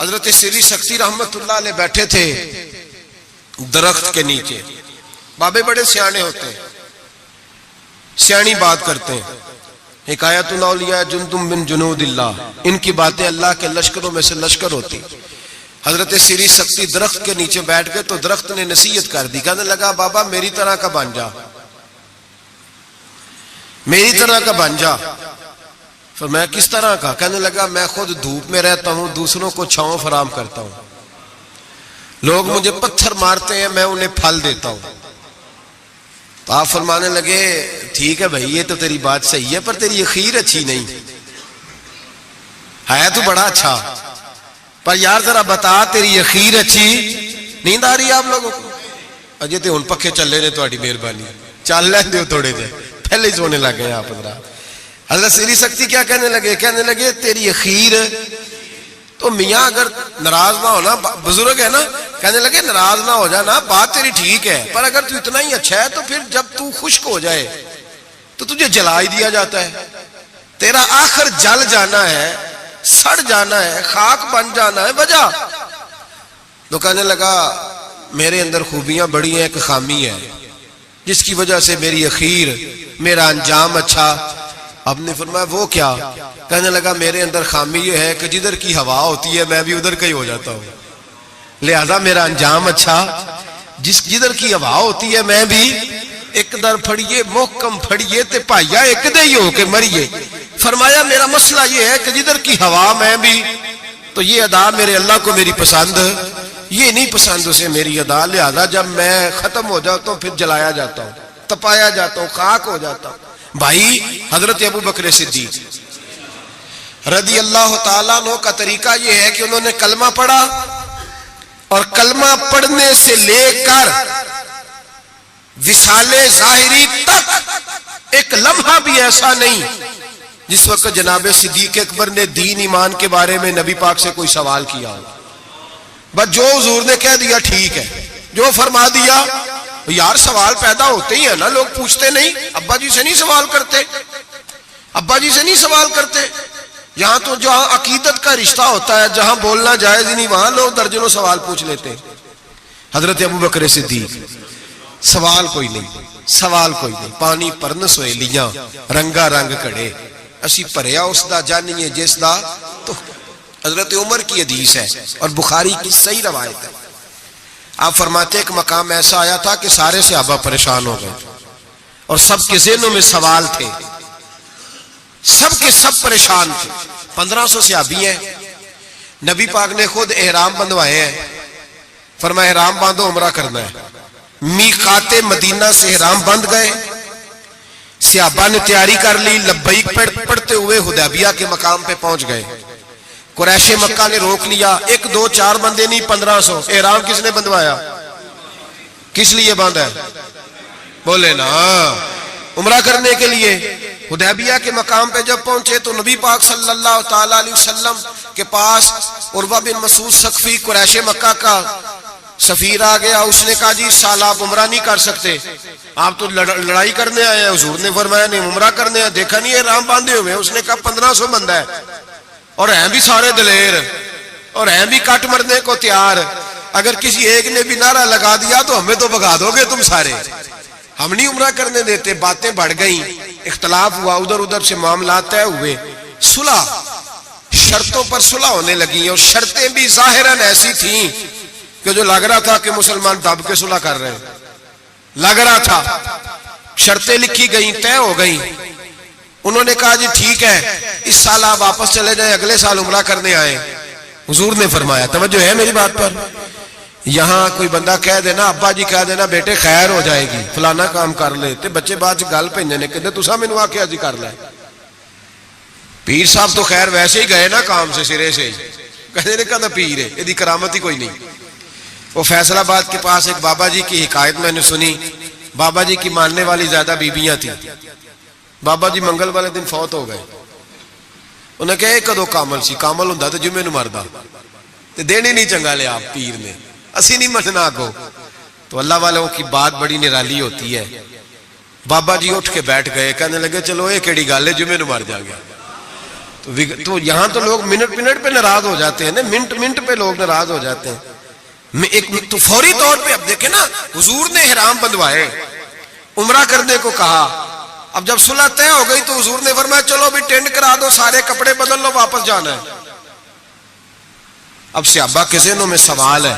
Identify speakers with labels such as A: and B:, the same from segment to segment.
A: حضرت سری سختی رحمت اللہ علیہ بیٹھے تھے درخت کے نیچے. بابے بڑے سیانے ہوتے ہیں, سیانی بات کرتے ہیں. حکایت الاولیاء جندم من جنود اللہ, ان کی باتیں اللہ کے لشکروں میں سے لشکر ہوتی. حضرت سری سختی درخت کے نیچے بیٹھ گئے تو درخت نے نصیحت کر دی. کہنے لگا بابا میری طرح کا بن جا, میری طرح کا بن جا. فرمایا کس طرح کا؟ کہنے لگا میں خود دھوپ میں رہتا ہوں, دوسروں کو چھاؤں فراہم کرتا ہوں. لوگ مجھے پتھر مارتے ہیں, میں انہیں پھل دیتا ہوں. تو آپ فرمانے لگے ٹھیک ہے بھائی یہ تو تیری بات صحیح ہے, پر تیری اخیر اچھی نہیں ہے. تو بڑا اچھا, پر یار ذرا بتا تیری اخیر اچھی. نیند آ رہی ہے آپ لوگوں کو؟ اجے تو ہن پکھے چلے نے, تہاڈی مہربانی چل لین دیو تھوڑے دے, پہلے ہی سونے لگ گئے آپ. حضرت سری سختی کیا کہنے لگے؟ کہنے لگے تیری اخیر تو میاں اگر ناراض نہ ہونا, بزرگ ہے نا, کہنے لگے ناراض نہ ہو جانا, بات تیری ٹھیک ہے, پر اگر تو اتنا ہی اچھا ہے تو پھر جب تو خشک ہو جائے تو تجھے جلا ہی دیا جاتا ہے. تیرا آخر جل جانا ہے, سڑ جانا ہے, خاک بن جانا ہے, وجہ. تو کہنے لگا میرے اندر خوبیاں بڑی ہیں, ایک خامی ہے جس کی وجہ سے میری اخیر, میرا انجام اچھا. اب نے فرمایا وہ کیا؟ کہنے لگا میرے اندر خامی یہ ہے کہ جدھر کی ہوا ہوتی ہے میں بھی ادھر کا ہی ہو جاتا ہوں, لہذا میرا انجام اچھا. جدھر کی ہوا ہوتی ہے میں بھی ایک در پھڑیے محکم پھڑیے تے پائیا ایک دے ہی ہو کے مریے. فرمایا میرا مسئلہ یہ ہے کہ جدھر کی ہوا میں بھی, تو یہ ادا میرے اللہ کو میری پسند, یہ نہیں پسند اسے میری ادا, لہذا جب میں ختم ہو جاتا ہوں پھر جلایا جاتا ہوں, تپایا جاتا ہوں, خاک ہو جاتا ہوں. بھائی حضرت ابو بکر صدیق رضی اللہ تعالیٰ عنہ کا طریقہ یہ ہے کہ انہوں نے کلمہ پڑھا, اور کلمہ پڑھنے سے لے کر وصال ظاہری تک ایک لمحہ بھی ایسا نہیں جس وقت جناب صدیق اکبر نے دین ایمان کے بارے میں نبی پاک سے کوئی سوال کیا ہو. بس جو حضور نے کہہ دیا ٹھیک ہے, جو فرما دیا. یار سوال پیدا ہوتے ہی ہے نا, لوگ پوچھتے نہیں, ابا جی سے نہیں سوال کرتے, ابا جی سے نہیں سوال کرتے. یہاں تو جہاں عقیدت کا رشتہ ہوتا ہے, جہاں بولنا جائز ہی نہیں, وہاں لوگ درجنوں سوال پوچھ لیتے ہیں. حضرت ابو بکر صدیق سوال کوئی نہیں, سوال کوئی نہیں. پانی پرن سویلیاں رنگا رنگ کڑے, اسی پریا اس دا جانیے جس دا. تو حضرت عمر کی حدیث ہے اور بخاری کی صحیح روایت ہے. آپ فرماتے ایک مقام ایسا آیا تھا کہ سارے صحابہ پریشان ہو گئے اور سب کے ذہنوں میں سوال تھے, سب کے سب پریشان تھے. 1500 صحابی ہیں, نبی پاک نے خود احرام بندھوائے ہیں. فرمایا احرام باندھو عمرہ کرنا ہے. میقات مدینہ سے احرام بندھ گئے, صحابہ نے تیاری کر لی, لبیک پڑھتے ہوئے حدیبیہ کے مقام پہ پہنچ گئے. قریش مکہ نے روک لیا, 1 2 4 بندے نہیں 1500. احرام کس نے بندھوایا؟ کس لیے باندھا ہے؟ بولے نا, عمرہ کرنے کے لیے. حدیبیہ کے مقام پہ جب پہنچے تو نبی پاک صلی اللہ تعالی علیہ وسلم کے پاس عروہ بن مسعود ثقفی قریش مکہ کا سفیر آ گیا. اس نے کہا جی اس سال آپ عمرہ نہیں کر سکتے, آپ تو لڑائی کرنے آئے ہیں. حضور نے فرمایا نہیں عمرہ کرنے ہیں. دیکھا نہیں احرام باندھے ہوئے. اس نے کہا 1500 بندہ ہے, اور ہیں بھی سارے دلیر, اور ہیں بھی کٹ مرنے کو تیار. اگر کسی ایک نے بھی نعرہ لگا دیا تو ہمیں تو بھگا دو گے تم سارے, ہم نہیں عمرہ کرنے دیتے. باتیں بڑھ گئیں, اختلاف ہوا, ادھر ادھر سے معاملات طے ہوئے, صلح, شرطوں پر صلح ہونے لگی. اور شرطیں بھی ظاہراً ایسی تھیں کہ جو لگ رہا تھا کہ مسلمان دب کے صلح کر رہے ہیں, لگ رہا تھا. شرطیں لکھی گئیں, طے ہو گئیں. انہوں نے کہا جی ٹھیک ہے اس سال آپ واپس چلے جائیں, اگلے سال عمرہ کرنے آئیں. حضور نے فرمایا, توجہ ہے میری بات پر, یہاں کوئی بندہ کہہ دینا, ابا جی کہہ دینا بیٹے خیر ہو جائے گی, فلانا کام کر لے, تے بچے بعد گل پہننے نے کہتے تسا مینوں آکھیا جی کر لے. پیر صاحب تو خیر ویسے ہی گئے نا کام سے سرے سے, کہتے نے کہا پیر ہے, یہ کرامت ہی کوئی نہیں. وہ فیصل آباد کے پاس ایک بابا جی کی حکایت میں نے سنی. بابا جی کی ماننے والی زیادہ بیبیاں تھیں. بابا جی منگل والے دن فوت ہو گئے. انہیں کہا کدو کامل سی, کامل ہوندا تے جمعے نوں مردا, تے دین ہی نہیں چنگا لیا آپ پیر نے, اسی نہیں مننا کو. تو اللہ والوں کی بات بڑی نرالی ہوتی ہے. بابا جی اٹھ کے بیٹھ گئے, کہنے لگے چلو یہ کیڑی گل ہے, جمعے نوں مر جا گیا. تو یہاں تو لوگ منٹ منٹ پہ ناراض ہو جاتے ہیں نا، منٹ منٹ پہ لوگ ناراض ہو جاتے ہیں۔ ایک تو فوری طور پہ اب دیکھیں نا، حضور نے احرام بندھوائے، عمرہ کرنے کو کہا، اب جب صلح طے ہو گئی تو حضور نے فرمایا چلو بھی ٹینٹ کرا دو، سارے کپڑے بدل لو، واپس جانا ہے۔ اب صحابہ کے ذہنوں میں سوال ہے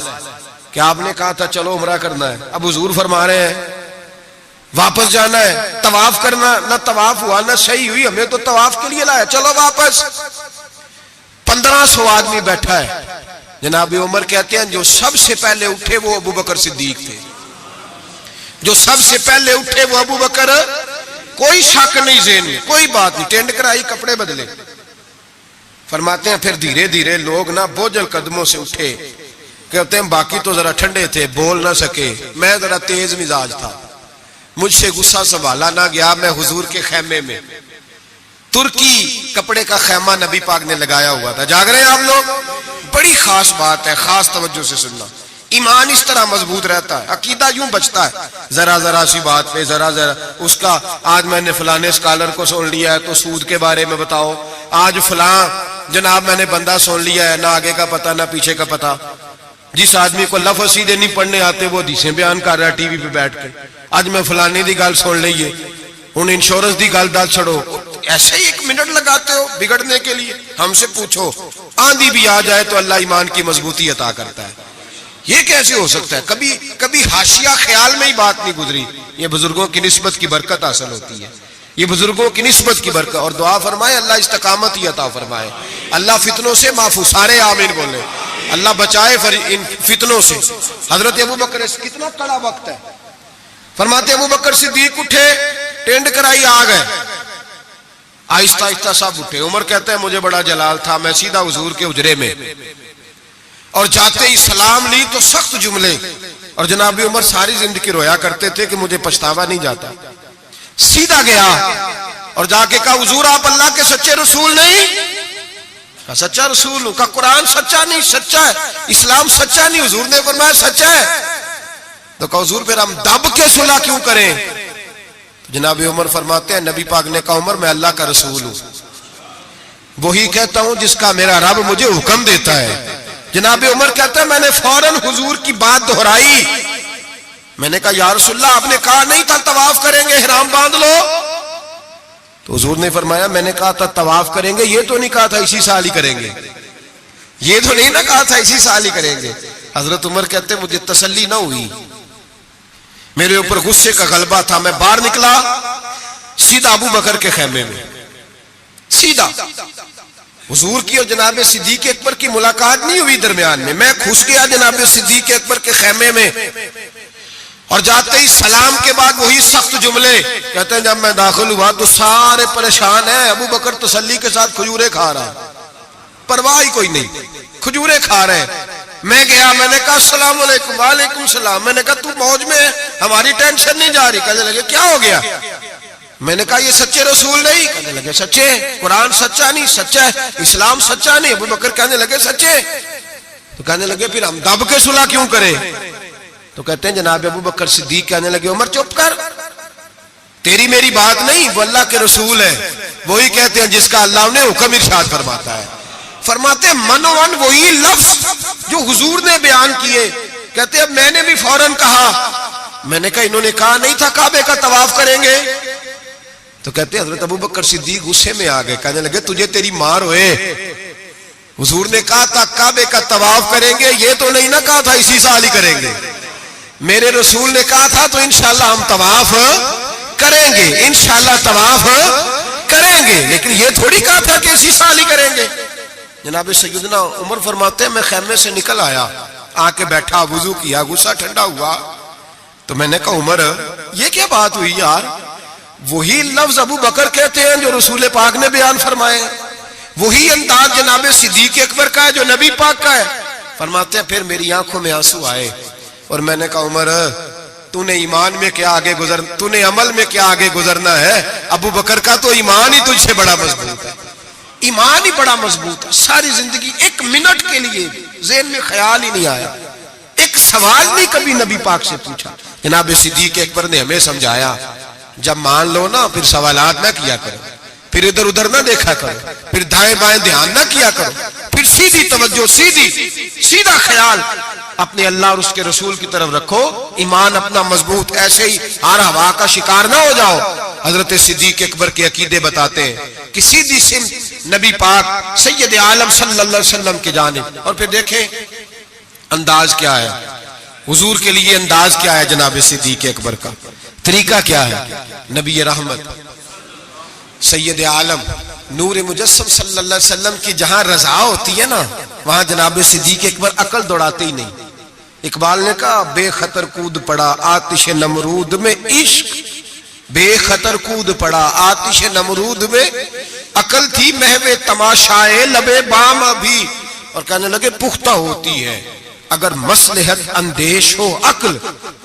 A: کہ آپ نے کہا تھا چلو عمرہ کرنا ہے، اب حضور فرما رہے ہیں واپس جانا ہے، طواف کرنا، نہ طواف ہوا نہ صحیح ہوئی، ہمیں تو طواف کے لیے لایا، چلو واپس۔ 1500 آدمی بیٹھا ہے، جناب عمر کہتے ہیں جو سب سے پہلے اٹھے وہ ابو بکر صدیق تھے، جو سب سے پہلے اٹھے وہ ابو بکر، کوئی شک نہیں ذہن میں، کوئی بات نہیں، ٹینٹ کرائی، کپڑے بدلے۔ فرماتے ہیں پھر دھیرے دھیرے لوگ نا بوجھل قدموں سے اٹھے، کہتے ہیں باقی تو ذرا ٹھنڈے تھے، بول نہ سکے، میں ذرا تیز مزاج تھا، مجھ سے غصہ سنبھالا نہ گیا، میں حضور کے خیمے میں، ترکی کپڑے کا خیمہ نبی پاک نے لگایا ہوا تھا۔ جاگ رہے ہیں آپ لوگ؟ بڑی خاص بات ہے، خاص توجہ سے سننا۔ ایمان اس طرح مضبوط رہتا ہے، عقیدہ یوں بچتا ہے، ذرا ذرا سی بات پہ ذرا ذرا اس کا، آج میں نے فلانے اسکالر کو سن لیا ہے تو سود کے بارے میں بتاؤ، آج فلاں جناب میں نے بندہ سن لیا ہے، نہ آگے کا پتہ نہ پیچھے کا پتہ۔ جس آدمی کو لفظ سیدھے نہیں پڑھنے آتے وہ حدیثیں بیان کر رہا ہے ٹی وی پہ بیٹھ کے، آج میں فلانے دی گل سن لئیے، ہن انشورنس دی گل دل چھڑو، ایسے ہی 1 منٹ لگاتے ہو بگڑنے کے لیے۔ ہم سے پوچھو آندھی بھی آ جائے تو اللہ ایمان کی مضبوطی عطا کرتا ہے، یہ کیسے ہو سکتا ہے؟ کبھی حاشیہ خیال میں ہی بات نہیں گزری۔ یہ بزرگوں کی نسبت کی برکت حاصل ہوتی ہے، یہ بزرگوں کی نسبت کی برکت، اور دعا فرمائے اللہ استقامت ہی عطا فرمائے، اللہ فتنوں سے محفوظ، سارے آمین بولے، اللہ بچائے ان فتنوں سے۔ حضرت ابو بکر، کتنا کڑا وقت ہے، فرماتے ابو بکر صدیق اٹھے، ٹینٹ کرائی، آ گئے، آہستہ آہستہ سب اٹھے۔ عمر کہتا ہے مجھے بڑا جلال تھا، میں سیدھا حضور کے حجرے میں، اور جاتے ہی سلام لی تو سخت جملے، اور جناب عمر ساری زندگی رویا کرتے تھے کہ مجھے پچھتاوا نہیں جاتا۔ سیدھا گیا اور جا کے کہا حضور آپ اللہ کے سچے رسول نہیں؟ کہا سچا رسول ہوں۔ کہا قرآن سچا نہیں؟ سچا ہے۔ اسلام سچا نہیں؟ حضور نے فرمایا سچا ہے۔ تو کہا حضور پھر ہم دب کے صلح کیوں کریں؟ جناب عمر فرماتے ہیں نبی پاک نے کہا عمر میں اللہ کا رسول ہوں، وہی کہتا ہوں جس کا میرا رب مجھے حکم دیتا ہے۔ جناب عمر کہتا ہے میں نے فوراً حضور کی بات دہرائی، میں نے کہا یا رسول اللہ آپ نے کہا نہیں تھا طواف کریں گے، احرام باندھ لو؟ تو حضور نے فرمایا میں نے کہا تھا طواف کریں گے، یہ تو نہیں کہا تھا اسی سال ہی کریں گے، یہ تو نہیں نہ کہا تھا اسی سال ہی کریں گے۔ حضرت عمر کہتے مجھے تسلی نہ ہوئی، میرے اوپر غصے کا غلبہ تھا، میں باہر نکلا سیدھا ابو بکر کے خیمے میں، سیدھا حضور کی اور جناب صدیق اکبر کی ملاقات نہیں ہوئی درمیان میں گھس گیا جناب صدیق اکبر کے خیمے میں، اور جاتے ہی سلام کے بعد وہی سخت جملے کہتے ہیں۔ جب میں داخل ہوا تو سارے پریشان ہیں، ابو بکر تسلی کے ساتھ کھجورے کھا رہا ہے، پرواہ ہی کوئی نہیں، کھجورے کھا رہے ہیں۔ میں گیا، میں نے کہا السلام علیکم، وعلیکم السلام، میں نے کہا تو موج میں ہے، ہماری ٹینشن نہیں جا رہی۔ کہنے لگے کیا ہو گیا؟ میں نے کہا یہ سچے رسول نہیں؟ کہنے لگے سچے، قرآن سچا نہیں؟ سچا ہے۔ اسلام سچا نہیں؟ ابو بکر کہنے لگے سچے۔ تو کہنے لگے پھر ہم دب کے صلح کیوں کریں؟ تو کہتے ہیں جناب ابو بکر صدیق کہنے لگے عمر چپ کر، تیری میری بات نہیں، وہ اللہ کے رسول ہے، وہی کہتے ہیں جس کا اللہ انہیں حکم ارشاد فرماتا ہے۔ فرماتے ہیں منوان وہی لفظ جو حضور نے بیان کیے، کہتے ہیں میں نے بھی فوراً کہا، میں نے کہا انہوں نے کہا نہیں تھا کعبے کا طواف کریں گے؟ تو کہتے ہیں حضرت ابو بکر صدیق غصے میں آ گئے، کہنے لگے تجھے تیری مار ہوئے، حضور نے کہا تھا کعبے کا طواف کریں گے، یہ تو نہیں نہ کہا تھا اسی سال ہی کریں گے، میرے رسول نے کہا تھا تو انشاءاللہ ہم طواف کریں گے، انشاءاللہ طواف کریں گے، لیکن یہ تھوڑی کہا تھا کہ اسی سال ہی کریں گے۔ جناب سیدنا عمر فرماتے ہیں میں خیمے سے نکل آیا، آ کے بیٹھا، وضو کیا، غصہ ٹھنڈا ہوا، تو میں نے کہا عمر یہ کیا بات ہوئی یار؟ وہی لفظ ابو بکر کہتے ہیں جو رسول پاک نے بیان فرمائے، وہی انداز جناب صدیق اکبر کا ہے جو نبی پاک کا ہے۔ فرماتے ہیں پھر میری آنکھوں میں آنسو آئے، اور میں نے کہا عمر تو نے ایمان میں کیا آگے تو نے عمل میں کیا آگے گزرنا ہے؟ ابو بکر کا تو ایمان ہی تجھ سے بڑا مضبوط ہے، ایمان ہی بڑا مضبوط ہے۔ ساری زندگی 1 منٹ کے لیے ذہن میں خیال ہی نہیں آیا، ایک سوال نہیں کبھی نبی پاک سے پوچھا۔ جناب صدیق اکبر نے ہمیں سمجھایا جب مان لو نا پھر سوالات نہ کیا کرو، پھر ادھر ادھر نہ دیکھا کرو، پھر دائیں بائیں دھیان نہ کیا کرو، پھر سیدھی توجہ، سیدھا خیال اپنے اللہ اور اس کے رسول کی طرف رکھو، ایمان اپنا مضبوط، ایسے ہی ہر ہوا کا شکار نہ ہو جاؤ۔ حضرت صدیق اکبر کے عقیدے بتاتے ہیں کہ سیدھی سمت نبی پاک سید عالم صلی اللہ علیہ وسلم کی جانب۔ اور پھر دیکھیں انداز کیا ہے حضور کے لیے، انداز کیا ہے جناب صدیق اکبر کا، طریقہ کیا ہے؟ نبی رحمت سید عالم نور مجسم صلی اللہ علیہ وسلم کی جہاں رضا ہوتی ہے نا، وہاں جناب صدیق اکبر عقل دوڑاتے ہی نہیں۔ اقبال نے کہا بے خطر کود پڑا آتش نمرود میں عشق، بے خطر کود پڑا آتش نمرود میں، عقل تھی محو تماشائے لبے بام ابھی، اور کہنے لگے پختہ ہوتی ہے اگر مصلحت اندیش ہو عقل،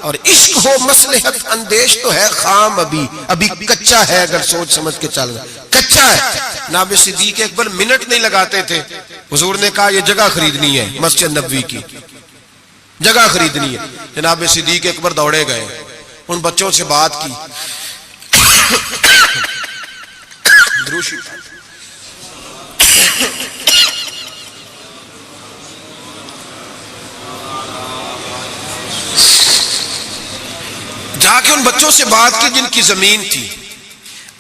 A: اور عشق ہو مصلحت اندیش تو ہے خام ابھی کچا ہے، اگر سوچ سمجھ کے چل رہا کچا ہے۔ جناب صدیق اکبر منٹ نہیں لگاتے تھے، حضور نے کہا یہ جگہ خریدنی ہے، مسجد نبوی کی جگہ خریدنی ہے، جناب صدیق اکبر دوڑے گئے، ان بچوں سے بات کی، جا کے ان بچوں سے بات کی جن کی زمین تھی۔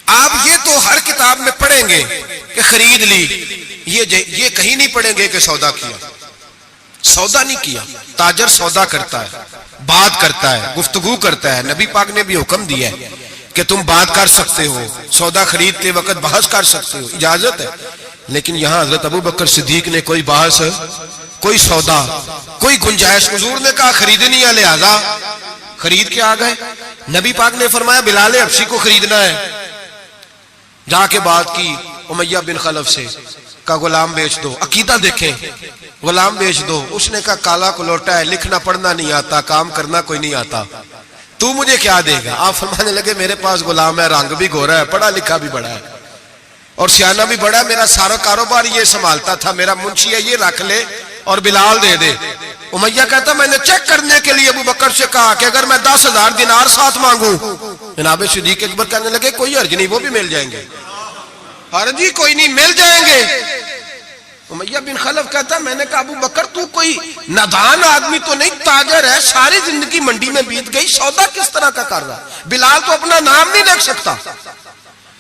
A: آپ یہ تو ہر کتاب میں پڑھیں گے کہ خرید لی، یہ کہیں نہیں پڑھیں گے کہ سودا کیا، سودا نہیں کیا۔ تاجر سودا کرتا ہے، بات کرتا ہے، گفتگو کرتا ہے۔ نبی پاک نے بھی حکم دیا ہے کہ تم بات کر سکتے ہو، سودا خریدتے وقت بحث کر سکتے ہو، اجازت ہے۔ لیکن یہاں حضرت ابو بکر صدیق نے کوئی بحث، کوئی سودا، کوئی گنجائش، حضور نے کہا خریدنی ہے لہذا خرید کے آ گئے۔ نبی پاک نے فرمایا بلال حبشی کو خریدنا ہے، جا کے بات کی امیہ بن خلف سے، کا غلام بیچ دو۔ عقیدہ دیکھیں، غلام بیچ دو۔ اس نے کہا کالا کلوٹا ہے، لکھنا پڑھنا نہیں آتا، کام کرنا کوئی نہیں آتا، تو مجھے کیا دے گا؟ آپ فرمانے لگے میرے پاس غلام ہے، رنگ بھی گورا ہے، پڑھا لکھا بھی بڑا ہے اور سیانہ بھی بڑا ہے، میرا سارا کاروبار یہ سنبھالتا تھا، میرا منشی ہے، یہ رکھ لے اور بلال دے دے۔ امیہ کہتا میں نے چیک کرنے کے لیے ابو بکر سے کہا کہ اگر میں 10,000 دینار ساتھ مانگوں، جناب صدیق اکبر کہنے لگے کوئی حرج نہیں، وہ بھی مل جائیں گے، حرج ہی کوئی نہیں، مل جائیں گے۔ امیہ بن خلف کہتا میں نے کہا ابو بکر تو کوئی نادان آدمی تو نہیں، تاجر ہے، ساری زندگی منڈی میں بیت گئی، سودا کس طرح کا کر رہا؟ بلال تو اپنا نام نہیں رکھ سکتا،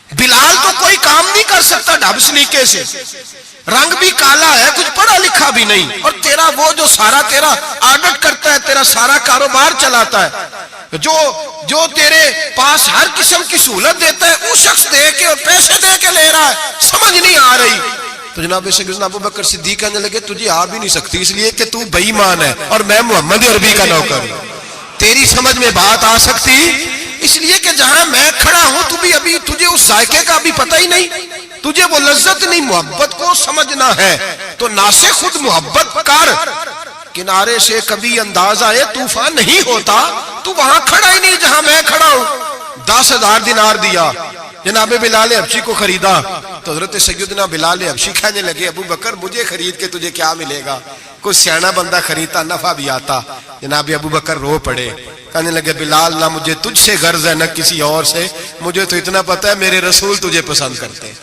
A: بلال تو کوئی کام نہیں کر سکتا ڈھب سلیقے سے، رنگ بھی کالا ہے، کچھ پڑھا لکھا بھی نہیں، اور تیرا وہ جو سارا تیرا آڈٹ کرتا ہے، تیرا سارا کاروبار چلاتا ہے، جو تیرے پاس ہر قسم کی سہولت دیتا ہے، وہ شخص دے کے اور پیسے دے کے لے رہا ہے، سمجھ نہیں آ رہی۔ تو جناب سیدنا ابو بکر صدیق کہنے لگے تجھے آ بھی نہیں سکتی، اس لیے کہ تو بے ایمان ہے اور میں محمد عربی کا نوکر ہوں، تیری سمجھ میں بات آ سکتی اس لیے کہ جہاں میں کھڑا ہوں تو بھی ابھی تجھے اس ذائقے کا بھی پتہ ہی نہیں، تجھے وہ لذت نہیں، محبت کو سمجھنا ہے تو ناسے خود محبت کر، کنارے سے کبھی انداز آئے طوفان نہیں ہوتا، تو وہاں کھڑا ہی نہیں جہاں میں کھڑا ہوں۔ 10,000 دینار دیا، جناب بلال حبشی کو خریدا، تو حضرت سیدنا بلال حبشی کہنے لگے ابو بکر مجھے خرید کے تجھے کیا ملے گا، کوئی سیانا بندہ خریدتا نفع بھی آتا۔ جناب ابو بکر رو پڑے، کہنے لگے بلال نہ مجھے تجھ سے غرض ہے نہ کسی اور سے، مجھے تو اتنا پتا ہے میرے رسول تجھے پسند کرتے ہیں،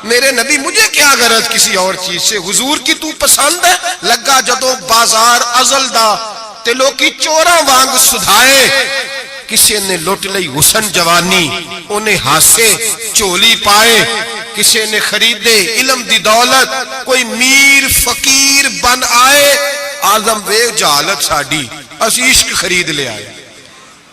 A: میرے نبی، مجھے کیا غرض کسی اور چیز سے، حضور کی تو پسند ہے۔ لگا جدو بازار ازل دا تے لوکی چوراں وانگ سدھائے، کسی نے لٹ لئی حسن جوانی انہیں ہاسے چولی پائے، کسی نے خریدے علم دی دولت کوئی میر فقیر بن آئے، آزم وے جہالت ساڈی اسی عشق خرید لے آئے،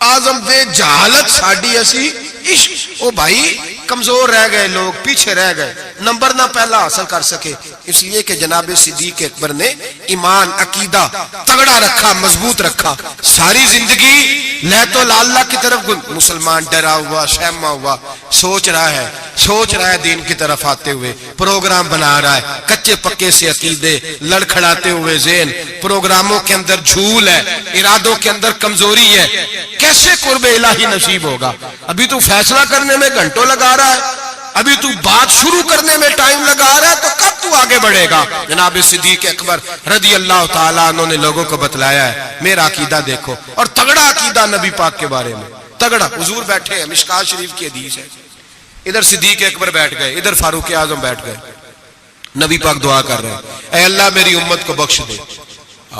A: آزم وے جہالت ساڈی اسی عشق۔ او بھائی کمزور رہ گئے لوگ، پیچھے رہ گئے، نمبر نہ پہلا حاصل کر سکے، اس لیے کہ جناب صدیق اکبر نے ایمان عقیدہ تگڑا رکھا، مضبوط رکھا، ساری زندگی لیت و لاللہ کی طرف مسلمان ڈرا ہوا شہما ہوا، سوچ رہا ہے دین کی طرف آتے ہوئے، پروگرام بنا رہا ہے، کچے پکے سے عقیدے لڑکھڑاتے ہوئے ذہن، پروگراموں کے اندر جھول ہے، ارادوں کے اندر کمزوری ہے، کیسے قرب الہی نصیب ہوگا؟ ابھی تو فیصلہ کرنے میں گھنٹوں لگا رہا ہے، ابھی تو بات شروع کرنے میں ٹائم لگا رہا ہے، تو کب تو آگے بڑھے گا؟ جناب صدیق اکبر رضی اللہ تعالیٰ عنہ نے لوگوں کو بتلایا ہے میرا عقیدہ دیکھو، اور تگڑا عقیدہ نبی پاک کے بارے میں، تگڑا۔ حضور بیٹھے ہیں، مشکات شریف کی حدیث ہے، ادھر صدیق اکبر بیٹھ گئے, ادھر فاروق اعظم بیٹھ گئے. نبی پاک دعا کر رہے ہیں, اے اللہ میری امت کو بخش دے.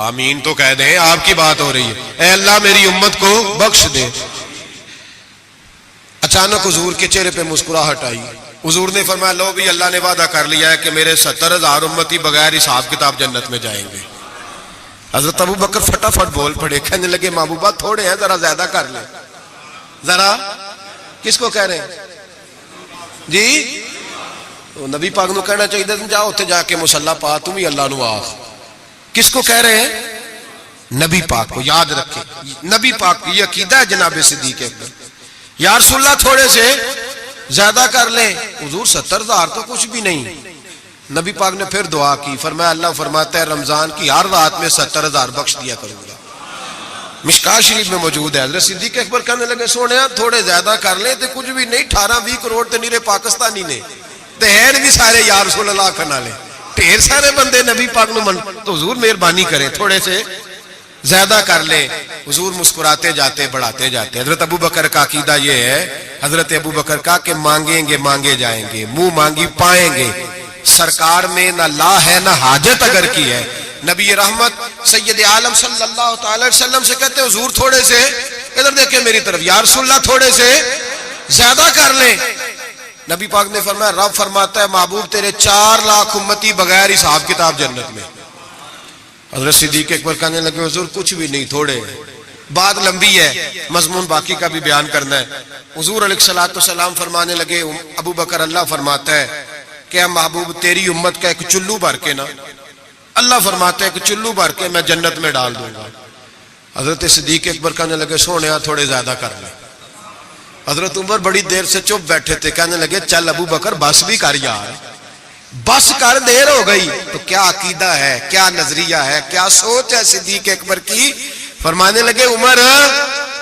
A: آمین تو کہہ دیں, آپ کی بات ہو رہی ہے. اے اللہ میری امت کو بخش دے. اچانک حضور کے چہرے پہ مسکراہٹ آئی. حضور نے فرمایا لو بھی اللہ نے وعدہ کر لیا ہے کہ میرے 70,000 امتی بغیر حساب کتاب جنت میں جائیں گے. حضرت ابو بکر فٹافٹ بول پڑے, کہنے لگے محبوبہ تھوڑے ہیں, ذرا زیادہ کر لیں. ذرا کس کو کہہ رہے ہیں جی؟ نبی پاک نو کہنا چاہیے جاؤ اتنے جا کے مصلا پا تم ہی اللہ نو آخ. کس کو کہہ رہے ہیں؟ نبی پاک کو. یاد رکھے نبی پاک کی یہ عقیدہ ہے جناب صدیق اکبر. یا رسول اللہ تھوڑے سے زیادہ کر لیں. حضور 70,000 تو کچھ بھی نہیں. نبی پاک نے پھر دعا کی, فرمایا اللہ فرماتا ہے رمضان کی ہر رات میں 70,000 بخش دیا کروں گا. مشکاہ شریف میں موجود ہے. حضرت صدیق اکبر کہنے لگے سونے تھوڑے زیادہ کر لیں تو کچھ بھی نہیں, 18-20 کروڑ تے نیرے پاکستانی نے ہیں بھی سارے یا رسول اللہ کرنا لے, ڈھیر سارے بندے نبی پاک نو من. تو حضور مہربانی کریں تھوڑے سے زیادہ کر لیں. حضور مسکراتے جاتے بڑھاتے جاتے. حضرت ابو بکر کا عقیدہ یہ ہے, حضرت ابو بکر کا کہ مانگیں گے مانگے جائیں گے, منہ مانگی پائیں گے. سرکار میں نہ لا ہے نہ حاجت اگر کی ہے. نبی رحمت سید عالم صلی اللہ تعالی وسلم سے کہتے ہیں حضور تھوڑے سے, ادھر دیکھیں میری طرف, یا رسول اللہ تھوڑے سے زیادہ کر لیں. نبی پاک نے فرمایا رب فرماتا ہے محبوب تیرے 4 لاکھ امتی بغیر حساب کتاب جنت میں. حضرت صدیق اکبر کہنے لگے حضور کچھ بھی نہیں تھوڑے. بات لمبی ہے, مضمون باقی کا بھی بیان کرنا ہے. حضور علیہ الصلوۃ والسلام فرمانے لگے ابو بکر اللہ فرماتا ہے کہ محبوب تیری امت کا ایک چلو بھر کے نا, اللہ فرماتا ہے کہ چلو بھر کے میں جنت میں ڈال دوں گا. حضرت صدیق اکبر کہنے لگے سونے تھوڑے زیادہ کر لیں. حضرت عمر بڑی دیر سے چپ بیٹھے تھے, کہنے لگے چل ابو بکر بس بھی کر یار, بس کر, دیر ہو گئی. تو کیا عقیدہ ہے, کیا نظریہ ہے, کیا سوچ ہے صدیق اکبر کی. فرمانے لگے عمر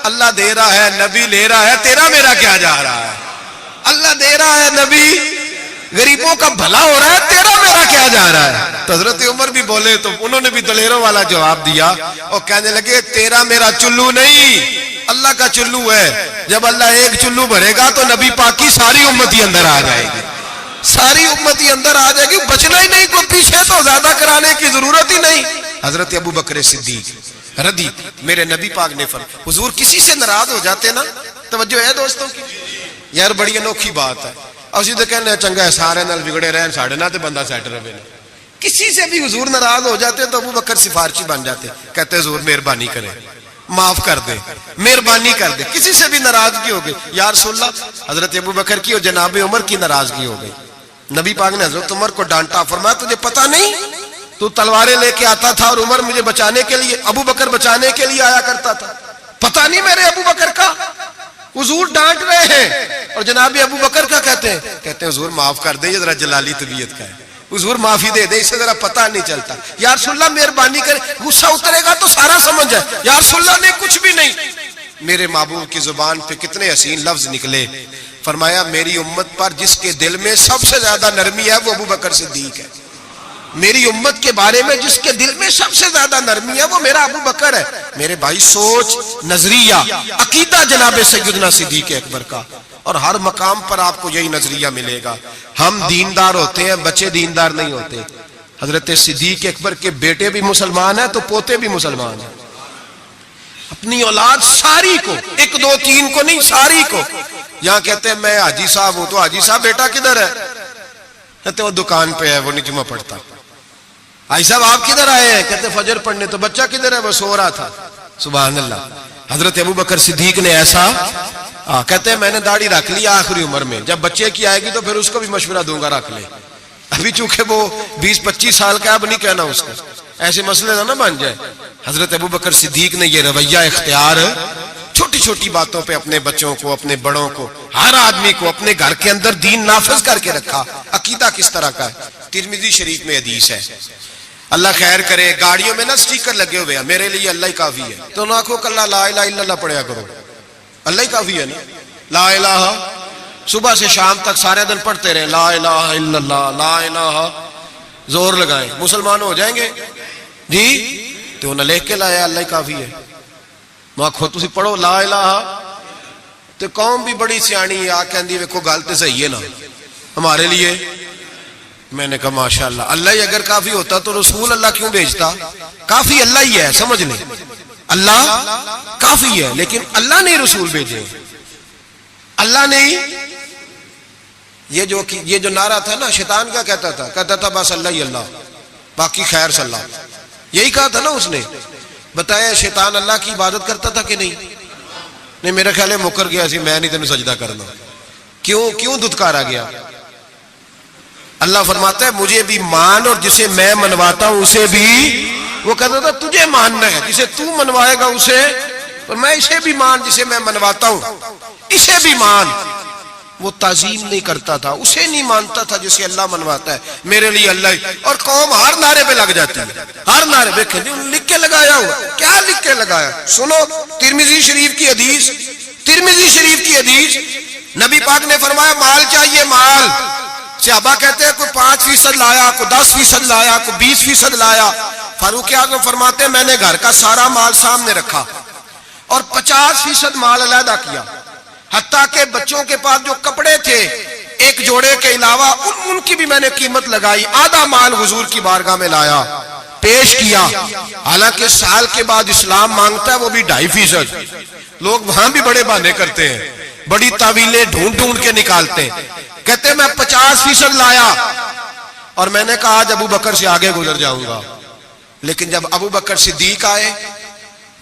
A: اللہ دے رہا ہے نبی لے رہا ہے, تیرا میرا کیا جا رہا ہے. اللہ دے رہا ہے نبی غریبوں کا بھلا ہو رہا ہے, تیرا میرا کیا جا رہا ہے. تو حضرت عمر بھی بولے تو انہوں نے بھی دلیروں والا جواب دیا اور کہنے لگے تیرا میرا چلو نہیں, اللہ کا چلو ہے. جب اللہ ایک چلو بھرے گا تو نبی پاک کی ساری امتی اندر آ جائے گی, ساری امتی اندر آ جائے گی, بچنا ہی نہیں کوئی پیچھے, تو زیادہ کرانے کی ضرورت ہی نہیں. حضرت ابو بکر صدیق رضی میرے نبی پاک نے فرمایا حضور کسی سے ناراض ہو جاتے نا, توجہ ہے دوستوں کی, یار بڑی انوکھی بات ہے. اسی تو کہنے چنگا ہے سارے نال بگڑے رہن ساڑھے نہ تے بندہ سیٹ رہے. کسی سے بھی حضور ناراض ہو جاتے تو ابو بکر سفارشی بن جاتے, کہتے حضور مہربانی کریں معاف کر دے, مہربانی کر دے. کسی سے بھی ناراضگی ہو گئی یا رسول اللہ, حضرت ابو بکر کی اور جناب عمر کی ناراضگی ہو گئی. نبی پاک نے حضرت عمر کو ڈانٹا, فرمایا تجھے پتا نہیں تو تلواریں لے کے آتا تھا اور عمر مجھے بچانے کے لیے, ابو بکر بچانے کے لیے آیا کرتا تھا, پتا نہیں میرے ابو بکر کا. حضور ڈانٹ رہے ہیں اور جناب ابو بکر کا کہتے ہیں حضور معاف کر دے, یہ ذرا جلالی طبیعت کا ہے, حضور معافی دے دے, اس سے ذرا پتہ نہیں چلتا. یا رسول اللہ مہربانی کرے, غصہ اترے گا تو سارا سمجھ جائے. یا رسول اللہ نے کچھ بھی نہیں. میرے محبوب کی زبان پہ کتنے حسین لفظ نکلے. فرمایا میری امت پر جس کے دل میں سب سے زیادہ نرمی ہے وہ ابو بکر صدیق ہے. میری امت کے بارے میں جس کے دل میں سب سے زیادہ نرمی ہے وہ میرا ابو بکر ہے. میرے بھائی سوچ, نظریہ, عقیدہ جناب سیدنا صدیق اکبر کا, اور ہر مقام پر آپ کو یہی نظریہ ملے گا. ہم دیندار ہوتے ہیں, بچے دیندار نہیں ہوتے. حضرت صدیق اکبر کے بیٹے بھی مسلمان ہیں تو پوتے بھی مسلمان ہیں. اپنی اولاد ساری کو, 1 2 3 کو نہیں, ساری کو. یہاں کہتے ہیں میں حاجی صاحب ہوں, تو حاجی صاحب بیٹا کدھر ہے؟ کہتے وہ دکان پہ ہے, وہ نہیں جمعہ پڑھتا. حاجی صاحب آپ کدھر آئے ہیں؟ کہتے فجر پڑھنے. تو بچہ کدھر ہے؟ وہ سو رہا تھا. سبحان اللہ. حضرت ابو بکر صدیق نے ایسا کہتے ہیں میں نے داڑھی رکھ لی آخری عمر میں, جب بچے کی آئے گی تو پھر اس کو بھی مشورہ دوں گا رکھ لے. ابھی چونکہ وہ 20-25 سال کا, اب نہیں کہنا اس کو, ایسے مسئلے نہ بن جائے. حضرت ابو بکر صدیق نے یہ رویہ اختیار چھوٹی چھوٹی باتوں پہ اپنے بچوں کو, اپنے بڑوں کو, ہر آدمی کو اپنے گھر کے اندر دین نافذ کر کے رکھا. عقیدہ کس طرح کا ہے؟ ترمذی شریف میں حدیث ہے, اللہ خیر کرے, گاڑیوں میں نا سٹیکر لگے ہوئے ہیں میرے لیے اللہ ہی کافی ہے. تو نہ کہو کہ لا الہ الا اللہ پڑھیا کرو, اللہ ہی کافی ہے نا. لا الہ صبح سے شام تک سارے دن پڑھتے رہے, لا الہ الا اللہ, لا الہ, زور لگائیں, مسلمان ہو جائیں گے جی. تو انہیں لکھ کے لایا اللہ ہی کافی ہے. میں آخو تسی پڑھو لا الہ, تو قوم بھی بڑی سیانی آ کہندی ویکھو گل تے صحیح ہے نا ہمارے لیے. میں نے کہا ماشاءاللہ, اللہ ہی اگر کافی ہوتا تو رسول اللہ کیوں بھیجتا؟ کافی اللہ ہی ہے, سمجھ لیں, اللہ کافی ہے, لیکن اللہ نے رسول بھیجے. اللہ نے یہ جو نعرہ تھا نا, شیطان کیا کہتا تھا؟ کہتا تھا بس اللہ ہی اللہ, باقی خیر صلی اللہ. یہی کہا تھا نا اس نے. بتایا شیطان اللہ کی عبادت کرتا تھا کہ نہیں میرا خیال ہے مکر گیا سی, میں نہیں تینوں سجدہ کرنا. کیوں دھتکارا گیا؟ اللہ فرماتا ہے مجھے بھی مان, اور جسے میں منواتا ہوں اسے بھی. وہ کہتا تھا تجھے ماننا ہے, جسے تو منوائے گا اسے, اور میں اسے بھی مان جسے میں منواتا ہوں, اسے بھی مان. وہ تعظیم نہیں کرتا تھا, اسے نہیں مانتا تھا جسے اللہ منواتا ہے. میرے لیے اللہ ہی. اور قوم ہر نعرے پہ لگ جاتی ہے, ہر نعرے پہ. لکھ کے لگایا ہوا, کیا لکھ کے لگایا؟ سنو ترمذی شریف کی حدیث, ترمذی شریف کی حدیث. نبی پاک نے فرمایا مال چاہیے, مال. صحابہ کہتے ہیں کوئی 5% لایا, کوئی 10% لایا, کوئی 20% لایا. فاروق اعظم فرماتے ہیں میں نے گھر کا سارا مال سامنے رکھا اور 50% مال علیحدہ کیا, حتیٰ کہ بچوں کے پاس جو کپڑے تھے ایک جوڑے کے علاوہ ان کی بھی میں نے قیمت لگائی. آدھا مال حضور کی بارگاہ میں لایا, پیش کیا. حالانکہ سال کے بعد اسلام مانگتا ہے وہ بھی 2.5%. لوگ وہاں بھی بڑے بہانے کرتے ہیں, بڑی تعویلیں ڈھونڈ کے نکالتے ہیں. کہتے ہیں میں 50% لایا, اور میں نے کہا آج ابو بکر سے آگے گزر جاؤں گا. لیکن جب ابو بکر صدیق آئے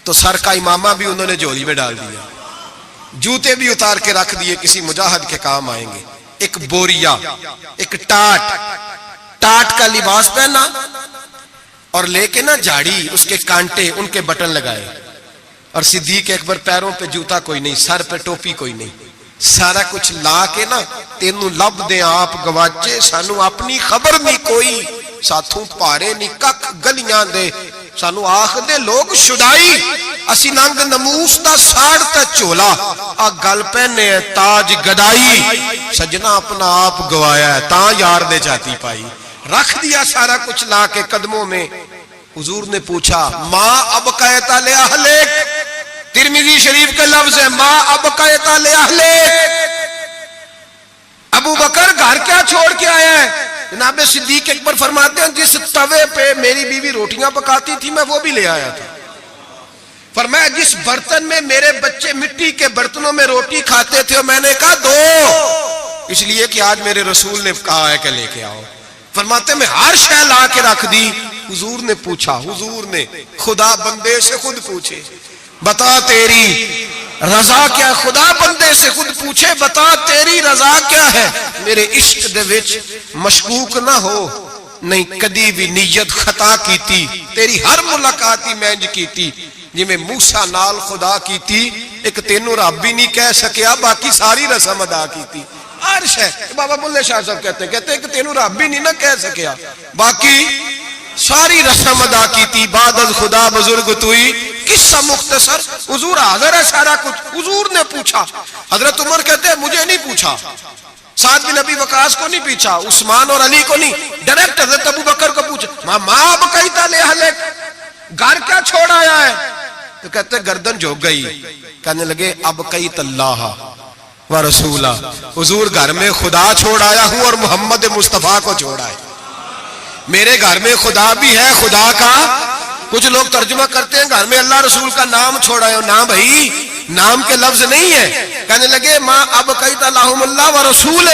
A: تو سر کا امامہ بھی انہوں نے جھولی میں ڈال دیا, جوتے بھی اتار کے رکھ دیے, کسی مجاہد کے کام آئیں گے. ایک بوریا, ایک ٹاٹ کا لباس پہنا, اور لے کے نا جھاڑی, اس کے کانٹے, ان کے بٹن لگائے. اور صدیق اکبر پیروں پہ جوتا کوئی نہیں, سر پہ ٹوپی کوئی نہیں, سارا کچھ لا کے نا تینوں لب دیں آپ گواچے, سانو اپنی خبر نہیں کوئی, ساتھوں پارے نہیں کک گلیاں دے, سانو آخ دے لوگ شدائی, اسی ننگ نموس دا ساڑ تا چولا, آ گل پہنے تاج گدائی, سجنا اپنا آپ گوایا ہے تاں یار دے چاہتی پائی. رکھ دیا سارا کچھ لا کے قدموں میں. حضور نے پوچھا ما ابقیت لأہلک, ترمذی شریف کے لفظ ہے ما ابقیت لأہلک. ابو بکر گھر کیا چھوڑ کے آیا ہے؟ جناب صدیق اکبر فرماتے ہیں جس توے پہ میری بیوی روٹیاں پکاتی تھی میں وہ بھی لے آیا تھا. فرمایا جس برتن میں میرے بچے مٹی کے برتنوں میں روٹی کھاتے تھے, اور میں نے کہا دو, اس لیے کہ آج میرے رسول نے کہا ہے کہ لے کے آؤ. فرماتے میں ہر شے لا کے رکھ دی. حضور نے پوچھا, حضور نے, خدا بندے سے خود پوچھے بتا تیری رضا کیا, خدا بندے سے خود پوچھے بتا تیری رضا کیا ہے. میرے عشق دے وچ مشکوک نہ ہو, نہیں کدی بھی نیت خطا کیتی, تیری ہر ملاقات ہی میں انج کیتی جی میں موسیٰ نال خدا کیتی, ایک تینوں رب بھی نہیں کہہ سکیا باقی ساری رسم ادا کیتی. عرش ہے, بابا بلے شاہ صاحب کہتے ہیں کہ تینوں رب بھی نہیں نہ کہہ سکیا باقی ساری رسم ادا کیتی. بعد از خدا بزرگ توئی, قصہ مختصر, حضور حاضر ہے سارا کچھ. حضور نے پوچھا, حضرت عمر کہتے ہیں مجھے نہیں پوچھا, سعد بن ابی وقاص کو نہیں پوچھا, عثمان اور علی کو نہیں, ڈائریکٹ حضرت ابو بکر کو پوچھا ما ابقیت لأہلک, گھر کیا چھوڑ آیا ہے؟ تو کہتے ہیں گردن جھک گئی. کہنے لگے ابقیت اللہ و رسولہ, حضور گھر میں خدا چھوڑ آیا ہوں اور محمد مصطفیٰ کو چھوڑ آیا. میرے گھر میں خدا بھی ہے, خدا کا, کچھ لوگ ترجمہ کرتے ہیں گھر میں اللہ رسول کا نام چھوڑ آیا ہوں. نہ بھائی, نام کے لفظ نہیں ہے. کہنے لگے ما ابقیت لہم اللہ و رسول,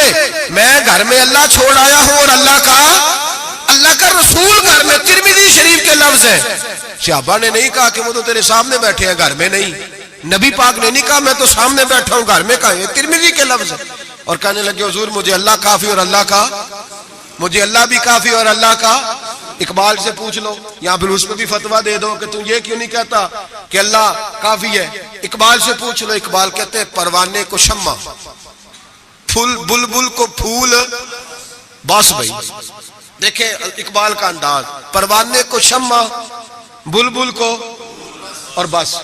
A: میں گھر میں اللہ چھوڑ آیا ہوں اور اللہ کا رسول گھر میں. ترمذی شریف کے لفظ ہے. صحابہ نے نہیں کہا کہ وہ تو تیرے سامنے بیٹھے ہیں, گھر میں نہیں. نبی پاک نے نہیں کہا میں تو سامنے بیٹھا ہوں, گھر میں کہا. یہ ترمذی کے لفظ ہے. اور کہنے لگے حضور مجھے اللہ کافی اور اللہ کا, مجھے اللہ بھی کافی اور اللہ کا. اقبال سے پوچھ لو, یا پھر اس پہ بھی فتویٰ دے دو کہ تم یہ کیوں نہیں کہتا کہ اللہ کافی ہے. اقبال سے پوچھ لو, اقبال کہتے ہیں پروانے کو شمع, بلبل کو پھول, بس بھائی دیکھیں اقبال کا انداز, پروانے کو شمع, بلبل کو, اور بس.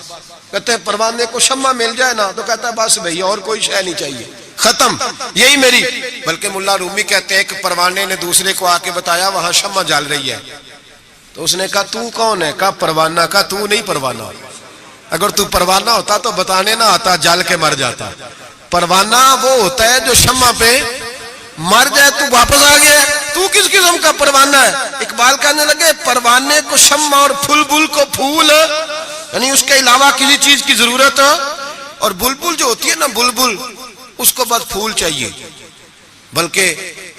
A: کہتے ہیں پروانے کو شمع مل جائے نا تو کہتا ہے بس بھائی اور کوئی شے نہیں چاہیے, ختم, یہی میری. بلکہ ملا رومی کہتے ہیں کہ پروانے نے دوسرے کو آ کے بتایا وہاں شمع جل رہی ہے, تو اس نے کہا تو کون ہے؟ کہا پروانہ. کہا تو نہیں پروانہ, اگر تو پروانہ ہوتا تو بتانے نہ آتا, جل کے مر جاتا. پروانہ وہ ہوتا ہے جو شمع پہ مر جائے تو واپس آ گیا، تو کس قسم کا پروانہ ہے؟ اقبال کہنے لگے پروانے کو شمع اور بلبل کو پھول، یعنی اس کے علاوہ کسی چیز کی ضرورت، اور بلبل جو ہوتی ہے نا بلبل، اس کو بس پھول چاہیے۔ بلکہ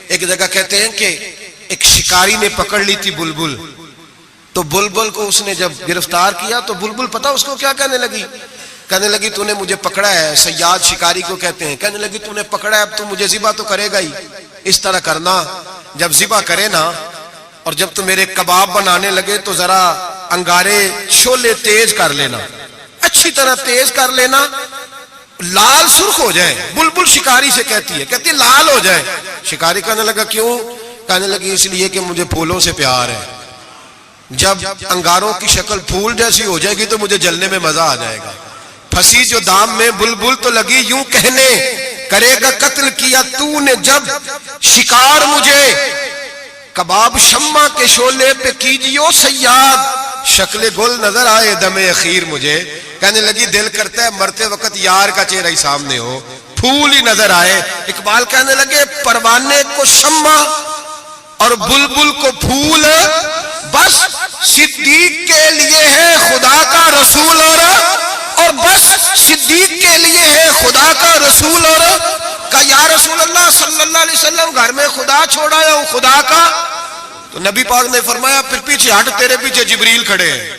A: ایک جگہ کہتے ہیں کہ ایک شکاری نے پکڑ لی تھی بلبل، تو بلبل کو اس نے جب گرفتار کیا تو بلبل پتہ اس کو کیا کہنے لگی؟ کہنے لگی تو نے مجھے پکڑا ہے، صیاد شکاری کو کہتے ہیں، کہنے لگی تو نے پکڑا ہے اب تو مجھے ذبح تو کرے گا ہی، اس طرح کرنا جب ذبح کرے نا اور جب تو میرے کباب بنانے لگے تو ذرا انگارے شولے تیز کر لینا، اچھی طرح تیز کر لینا، لال سرخ ہو جائے۔ بلبل شکاری سے کہتی ہے، کہتی ہے لال ہو جائے۔ شکاری کہنے لگا کیوں؟ کہنے لگی اس لیے کہ مجھے پھولوں سے پیار ہے، جب انگاروں کی شکل پھول جیسی ہو جائے گی تو مجھے جلنے میں مزہ آ جائے گا۔ پھنسی جو دام میں بلبل تو لگی یوں کہنے، کرے گا قتل کیا تو نے جب شکار مجھے، کباب شمع کے شعلے پہ کیجیو صیاد، شکل گل نظر آئے دم اخیر مجھے۔ کہنے لگی دل کرتا ہے مرتے وقت یار کا چہرہ ہی سامنے ہو، پھول ہی نظر آئے۔ اقبال کہنے لگے پروانے کو شمع اور بلبل کو پھول، بس صدیق کے لیے ہے خدا کا رسول، اور بس صدیق کے لیے ہے خدا کا رسول، اور کہا یا رسول اللہ صلی اللہ علیہ وسلم گھر میں خدا چھوڑا ہے ہوں خدا کا، تو نبی پاک نے فرمایا پھر پیچھے ہٹ، تیرے پیچھے جبریل کھڑے ہیں،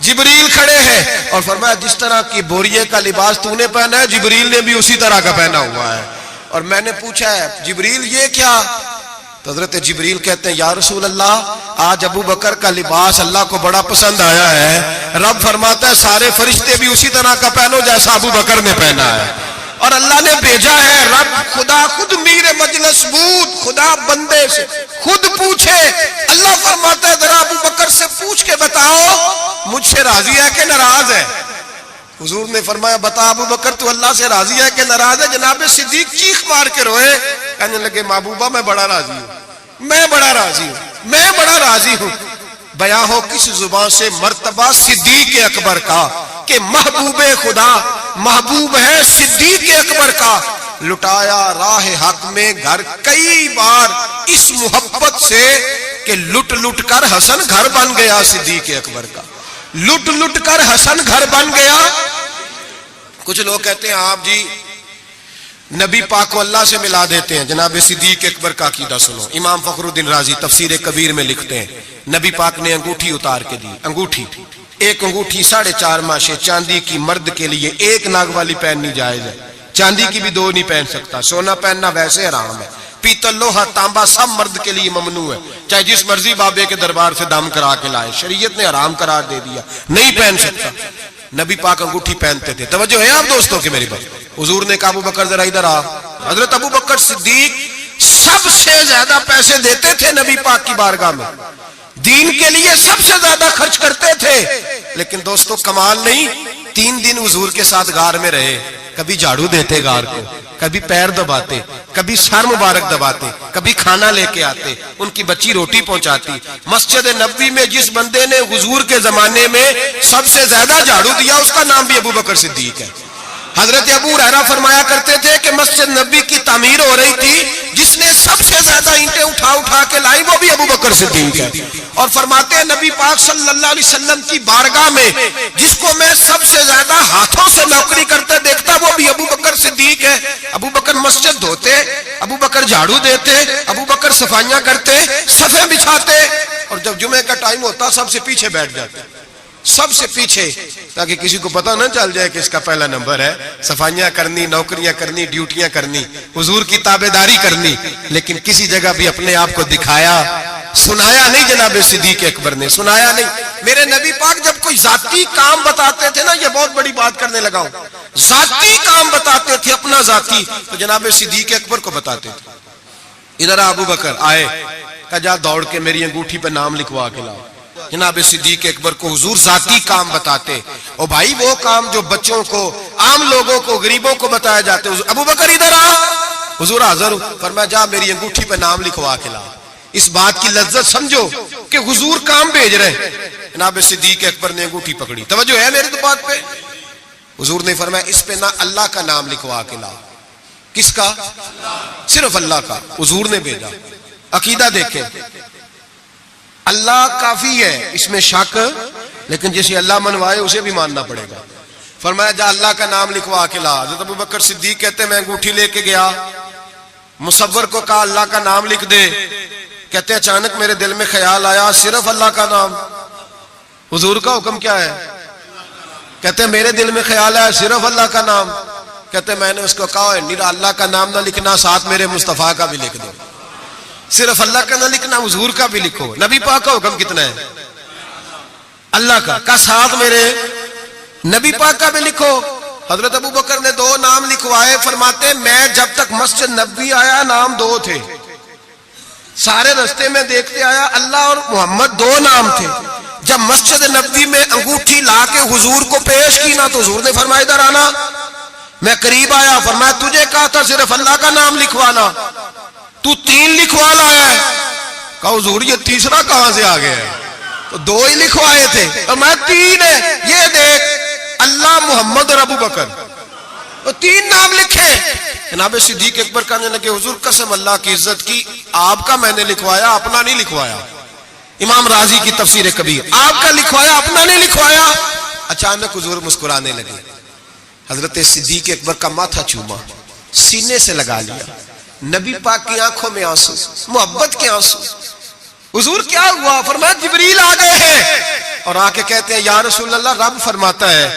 A: جبریل کھڑے ہیں، اور فرمایا جس طرح کی بوریے کا لباس تو نے پہنا ہے جبریل نے بھی اسی طرح کا پہنا ہوا ہے۔ اور میں نے پوچھا ہے جبریل یہ کیا؟ تو حضرت جبریل کہتے ہیں یا رسول اللہ آج ابو بکر کا لباس اللہ کو بڑا پسند آیا ہے، رب فرماتا ہے سارے فرشتے بھی اسی طرح کا پہنو جیسا ابو بکر نے پہنا ہے، اور اللہ نے بھیجا ہے رب خدا خود میر مجلس بود، خدا بندے سے خود پوچھے، اللہ فرماتا ہے ذرا ابو بکر سے پوچھ کے بتاؤ مجھ سے راضی ہے کہ ناراض ہے؟ حضور نے فرمایا بتا ابو بکر تو اللہ سے راضی ہے کہ ناراض ہے؟ جناب صدیق چیخ مار کے روئے، کہنے لگے محبوبہ میں بڑا راضی ہوں، میں بڑا راضی ہوں، میں بڑا راضی ہوں۔ بیان ہو کس زبان سے مرتبہ صدیق اکبر کا کہ محبوب خدا محبوب ہے صدیق اکبر کا، لٹایا راہ حق میں گھر کئی بار اس محبت سے کہ لٹ لٹ کر حسن گھر بن گیا صدیق اکبر کا، لٹ لٹ کر حسن گھر بن گیا۔ کچھ لوگ کہتے ہیں آپ جی نبی پاک کو اللہ سے ملا دیتے ہیں، جناب صدیق اکبر کا عقیدہ سنو۔ امام فخر الدین رازی تفسیر کبیر میں لکھتے ہیں نبی پاک نے انگوٹھی اتار کے دی، انگوٹھی، ایک انگوٹھی 4.5 ماشے چاندی کی، مرد کے لیے ایک ناگ والی پہننی جائز ہے، چاندی کی بھی 2 نہیں پہن سکتا، سونا پہننا ویسے حرام ہے، پیتل لوہا تانبا سب مرد کے لیے ممنوع ہے، چاہے جس مرضی بابے کے دربار سے دم کرا کے لائے، شریعت نے حرام قرار دے دیا، نہیں پہن سکتا۔ نبی پاک انگوٹھی پہنتے تھے، توجہ ہے آپ دوستوں کی میری بات؟ حضور نے کہا ابو بکر ذرا ادھر آ، حضرت ابو بکر صدیق سب سے زیادہ پیسے دیتے تھے نبی پاک کی بارگاہ میں، دین کے لیے سب سے زیادہ خرچ کرتے تھے، لیکن دوستوں کمال نہیں، 3 دن حضور کے ساتھ غار میں رہے، کبھی جھاڑو دیتے غار کو، کبھی پیر دباتے، کبھی سر مبارک دباتے، کبھی کھانا لے کے آتے، ان کی بچی روٹی پہنچاتی۔ مسجد نبوی میں جس بندے نے حضور کے زمانے میں سب سے زیادہ جھاڑو دیا اس کا نام بھی ابو بکر صدیق ہے۔ حضرت ابو ہریرہ فرمایا کرتے تھے کہ مسجد نبی کی تعمیر ہو رہی تھی، جس نے سب سے زیادہ اینٹیں اٹھا اٹھا کے لائی وہ بھی ابو بکر صدیق ہے، اور فرماتے ہیں نبی پاک صلی اللہ علیہ وسلم کی بارگاہ میں جس کو میں سب سے زیادہ ہاتھوں سے نوکری کرتے دیکھتا وہ بھی ابو بکر صدیق ہے۔ ابو بکر مسجد دھوتے، ابو بکر جھاڑو دیتے، ابو بکر صفائیاں کرتے، صفیں بچھاتے، اور جب جمعے کا ٹائم ہوتا سب سے پیچھے بیٹھ جاتے، سب سے پیچھے، تاکہ کسی کو پتہ نہ چل جائے کہ اس کا پہلا نمبر ہے، صفائیاں کرنی، نوکریاں کرنی، ڈیوٹیاں کرنی، حضور کی تابعداری کرنی، لیکن کسی جگہ بھی اپنے آپ کو دکھایا سنایا نہیں۔ جناب صدیق اکبر نے سنایا نہیں۔ میرے نبی پاک جب کوئی ذاتی کام بتاتے تھے نا، یہ بہت بڑی بات کرنے لگا ہوں، ذاتی کام بتاتے تھے اپنا ذاتی، تو جناب صدیق اکبر کو بتاتے تھے۔ ادھر ابو بکر آئے، کہا جا دوڑ کے میری انگوٹھی پہ نام لکھوا کے لاؤ۔ جناب صدیق اکبر کو حضور ذاتی کام بتاتے، اور بھائی وہ کام جو بچوں کو، عام لوگوں کو، غریبوں کو بتایا جاتے، ابو بکر ادھر آ، حضور حاضر، فرمایا جا میری انگوٹھی پہ نام لکھوا کے لا۔ اس بات کی لذت سمجھو کہ حضور کام بھیج رہے ہیں۔ جناب صدیق اکبر نے انگوٹھی پکڑی، توجہ ہے میری تو بات پہ؟ حضور نے فرمایا اس پہ نہ اللہ کا نام لکھوا کے لا. کس کا؟ صرف اللہ کا. حضور نے بھیجا. عقیدہ دیکھیں, اللہ کافی ہے, اس میں شک, لیکن جسے اللہ منوائے اسے بھی ماننا پڑے گا. فرمایا جا اللہ کا نام لکھوا کے لا. حضرت ابوبکر صدیق کہتے ہیں میں انگوٹھی لے کے گیا, مصور کو کہا اللہ کا نام لکھ دے. کہتے ہیں اچانک میرے دل میں خیال آیا صرف اللہ کا نام. حضور کا حکم کیا ہے؟ کہتے ہیں میرے دل میں خیال آیا صرف اللہ کا نام. کہتے ہیں میں نے اس کو کہا نیرا اللہ کا نام نہ لکھنا, ساتھ میرے مصطفیٰ کا بھی لکھ دو. صرف اللہ کا نہ لکھنا, حضور کا بھی لکھو. نبی پاک کا حکم کتنا ہے؟ اللہ کا ساتھ میرے نبی پاک کا بھی لکھو. حضرت ابو بکر نے 2 نام لکھوائے. فرماتے میں جب تک مسجد نبوی آیا نام 2 تھے, سارے رستے میں دیکھتے آیا اللہ اور محمد 2 نام تھے. جب مسجد نبوی میں انگوٹھی لا کے حضور کو پیش کی نا تو حضور نے فرمایا ادھر آنا. میں قریب آیا, فرمایا تجھے کہا تھا صرف اللہ کا نام لکھوانا, تو 3 لکھوا لایا ہے. کہا حضور یہ تیسرا کہاں سے آ گیا ہے؟ تو 2 ہی لکھوائے تھے. اور میں 3 ہے, یہ دیکھ اللہ, محمد اور ابو بکر, تو 3 نام لکھے. جناب صدیق اکبر کہنے لگے حضور قسم اللہ کی عزت کی, آپ کا میں نے لکھوایا, اپنا نہیں لکھوایا. امام رازی کی تفسیر کبیر, آپ کا لکھوایا اپنا نہیں لکھوایا. اچانک حضور مسکرانے لگے. حضرت صدیق اکبر کا ماتھا چوما, سینے سے لگا لیا. نبی پاک کی آنکھوں میں آنسو, محبت کے آنسو. حضور کیا ہوا؟ فرمایا جبریل آ گئے ہیں اور آ کے کہتے ہیں یا رسول اللہ رب فرماتا ہے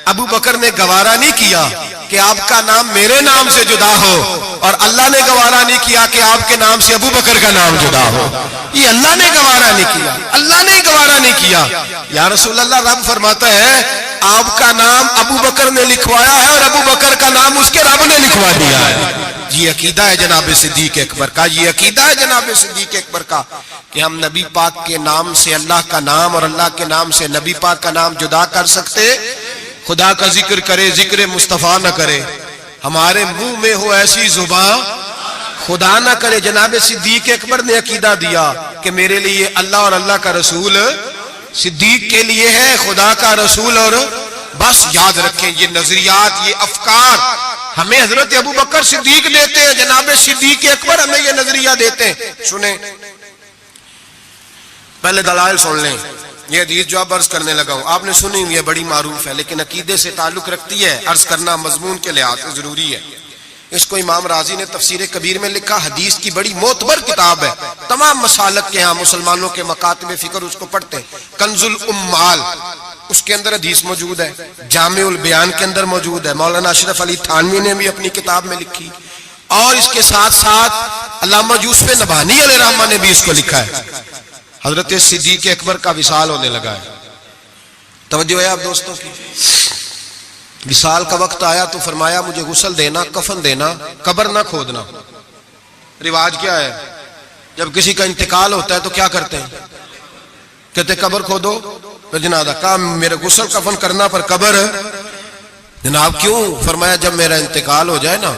A: ابو بکر نے گوارا نہیں کیا کہ آپ کا نام میرے نام سے جدا ہو, اور اللہ نے گوارا نہیں کیا کہ آپ کے نام سے ابو بکر کا نام جدا ہو. یہ اللہ نے گوارا نہیں کیا, اللہ نے گوارا نہیں کیا. یا رسول اللہ رب فرماتا ہے آپ کا نام ابو بکر نے لکھوایا ہے اور ابو بکر کا نام اس کے رب نے لکھوا دیا ہے. یہ عقیدہ ہے جناب صدیق اکبر کا, یہ عقیدہ ہے جناب صدیق اکبر کا کہ ہم نبی پاک کے نام سے اللہ کا نام اور اللہ کے نام سے نبی پاک کا نام جدا کر سکتے. خدا کا ذکر کرے, ذکر مصطفیٰ نہ کرے, ہمارے منہ میں ہو ایسی زبان خدا نہ کرے. جناب صدیق اکبر نے عقیدہ دیا کہ میرے لیے اللہ اور اللہ کا رسول, صدیق کے لیے ہے خدا کا رسول. اور بس یاد رکھیں یہ نظریات, یہ افکار ہمیں حضرت ابو بکر صدیق دیتے ہیں, جناب صدیق اکبر ہمیں یہ نظریہ دیتے ہیں. سنیں پہلے دلائل سن لیں. یہ حدیث جو اب عرض کرنے لگا ہوں آپ نے سنی, یہ بڑی معروف ہے لیکن عقیدے سے تعلق رکھتی ہے, عرض کرنا مضمون کے لحاظ سے ضروری ہے. اس کو امام رازی نے تفسیر کبیر میں لکھا, حدیث کی بڑی معتبر کتاب ہے, تمام مسالک کے ہاں مسلمانوں کے مکاتب فکر اس کو پڑھتے ہیں. کنز الامال اس کے اندر حدیث موجود ہے, جامع البیان کے اندر موجود ہے, مولانا اشرف علی تھانوی نے بھی اپنی کتاب میں لکھی, اور اس کے ساتھ ساتھ علامہ یوسف نبہانی علیہ الرحمہ نے بھی اس کو لکھا ہے. حضرت صدیق اکبر کا وصال ہونے لگا ہے. توجہ ہے آپ دوستوں کی. وصال کا وقت آیا تو فرمایا مجھے غسل دینا, کفن دینا, قبر نہ کھودنا. رواج کیا ہے جب کسی کا انتقال ہوتا ہے تو کیا کرتے ہیں؟ کہتے قبر کھودو پھر جنازہ. کہا میرے غسل کفن کرنا پر قبر. جناب کیوں؟ فرمایا جب میرا انتقال ہو جائے نا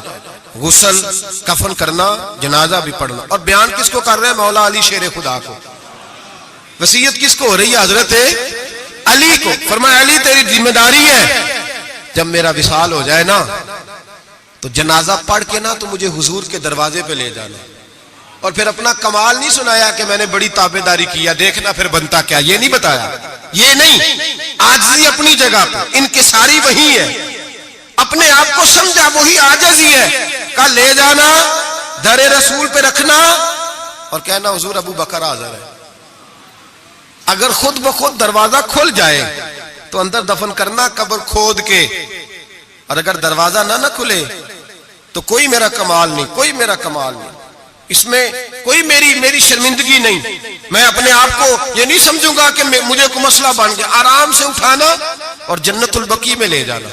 A: غسل کفن کرنا, جنازہ بھی پڑھنا. اور بیان کس کو کر رہے ہیں؟ مولا علی شیر خدا کو. وصیت کس کو ہو رہی ہے؟ حضرت علی کو. فرمایا علی تیری ذمہ داری ہے جب میرا وصال ہو جائے نا تو جنازہ پڑھ کے نا تو مجھے حضور کے دروازے پہ لے جانا. اور پھر اپنا کمال نہیں سنایا کہ میں نے بڑی تابعداری کیا, دیکھنا پھر بنتا کیا, یہ نہیں بتایا. یہ نہیں, عاجزی اپنی جگہ پہ, انکساری وہی ہے. اپنے آپ کو سمجھا وہی عاجزی ہے. کہا لے جانا, در رسول پہ رکھنا اور کہنا حضور ابو بکر حاضر ہے. اگر خود بخود دروازہ کھل جائے تو اندر دفن کرنا قبر کھود کے, اور اگر دروازہ نہ کھلے تو کوئی میرا کمال نہیں, کوئی میرا کمال نہیں, اس میں کوئی میری شرمندگی نہیں. میں اپنے آپ کو یہ نہیں سمجھوں گا کہ مجھے کوئی مسئلہ بن گیا. آرام سے اٹھانا اور جنت البقیع میں لے جانا,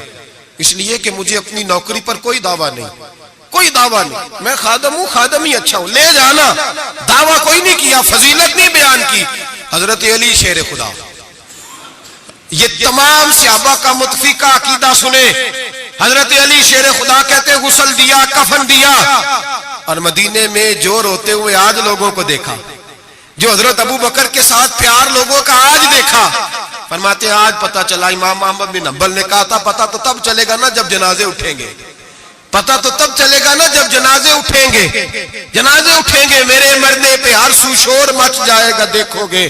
A: اس لیے کہ مجھے اپنی نوکری پر کوئی دعویٰ نہیں, کوئی دعویٰ نہیں. میں خادم ہوں, خادم ہی اچھا ہوں, لے جانا. دعویٰ کوئی نہیں کیا, فضیلت نہیں بیان کی. حضرت علی شیر خدا. یہ تمام صحابہ کا متفقہ عقیدہ سنے. حضرت علی شیر خدا کہتے غسل دیا, کفن دیا, اور مدینے میں جو روتے ہوئے آج لوگوں کو دیکھا, جو حضرت ابو بکر کے ساتھ پیار لوگوں کا آج دیکھا, فرماتے ہیں آج پتہ چلا، امام احمد بن حنبل نے کہا تھا پتہ تو تب چلے گا نا جب جنازے اٹھیں گے، پتہ تو تب چلے گا نا جب جنازے اٹھیں گے، جنازے اٹھیں گے میرے مرنے پہ ہر سو شور مچ جائے گا، دیکھو گے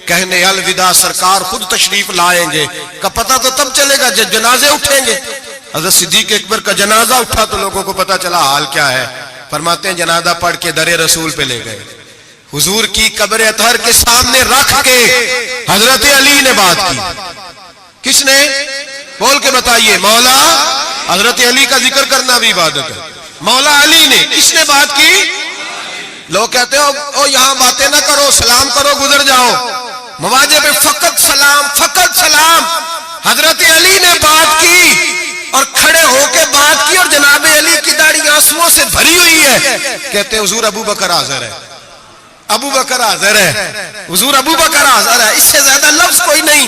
A: کہنے الوداع سرکار خود تشریف لائیں گے، کا پتہ تو تب چلے گا جب جنازے اٹھیں گے۔ حضرت صدیق اکبر کا جنازہ اٹھا تو لوگوں کو پتہ چلا حال کیا ہے۔ فرماتے ہیں جنازہ پڑھ کے در رسول پہ لے گئے، حضور کی قبر اطہر کے سامنے رکھ کے حضرت علی نے بات کی۔ کس نے؟ بول کے بتائیے۔ مولا حضرت علی کا ذکر کرنا بھی عبادت ہے۔ مولا علی نے، کس نے بات کی؟ لوگ کہتے ہیں او یہاں باتیں نہ کرو، سلام کرو گزر جاؤ، مواجہ پہ فقط سلام، فقط سلام۔ حضرت علی نے بات کی اور کھڑے ہو کے بات کی، اور جناب علی کی داڑھی آنسوؤں سے بھری ہوئی ہے۔ کہتے ہیں حضور ابو بکر حاضر ہے، ابو بکر حاضر ہے، حضور ابو بکر حاضر ہے، اس سے زیادہ لفظ کوئی نہیں۔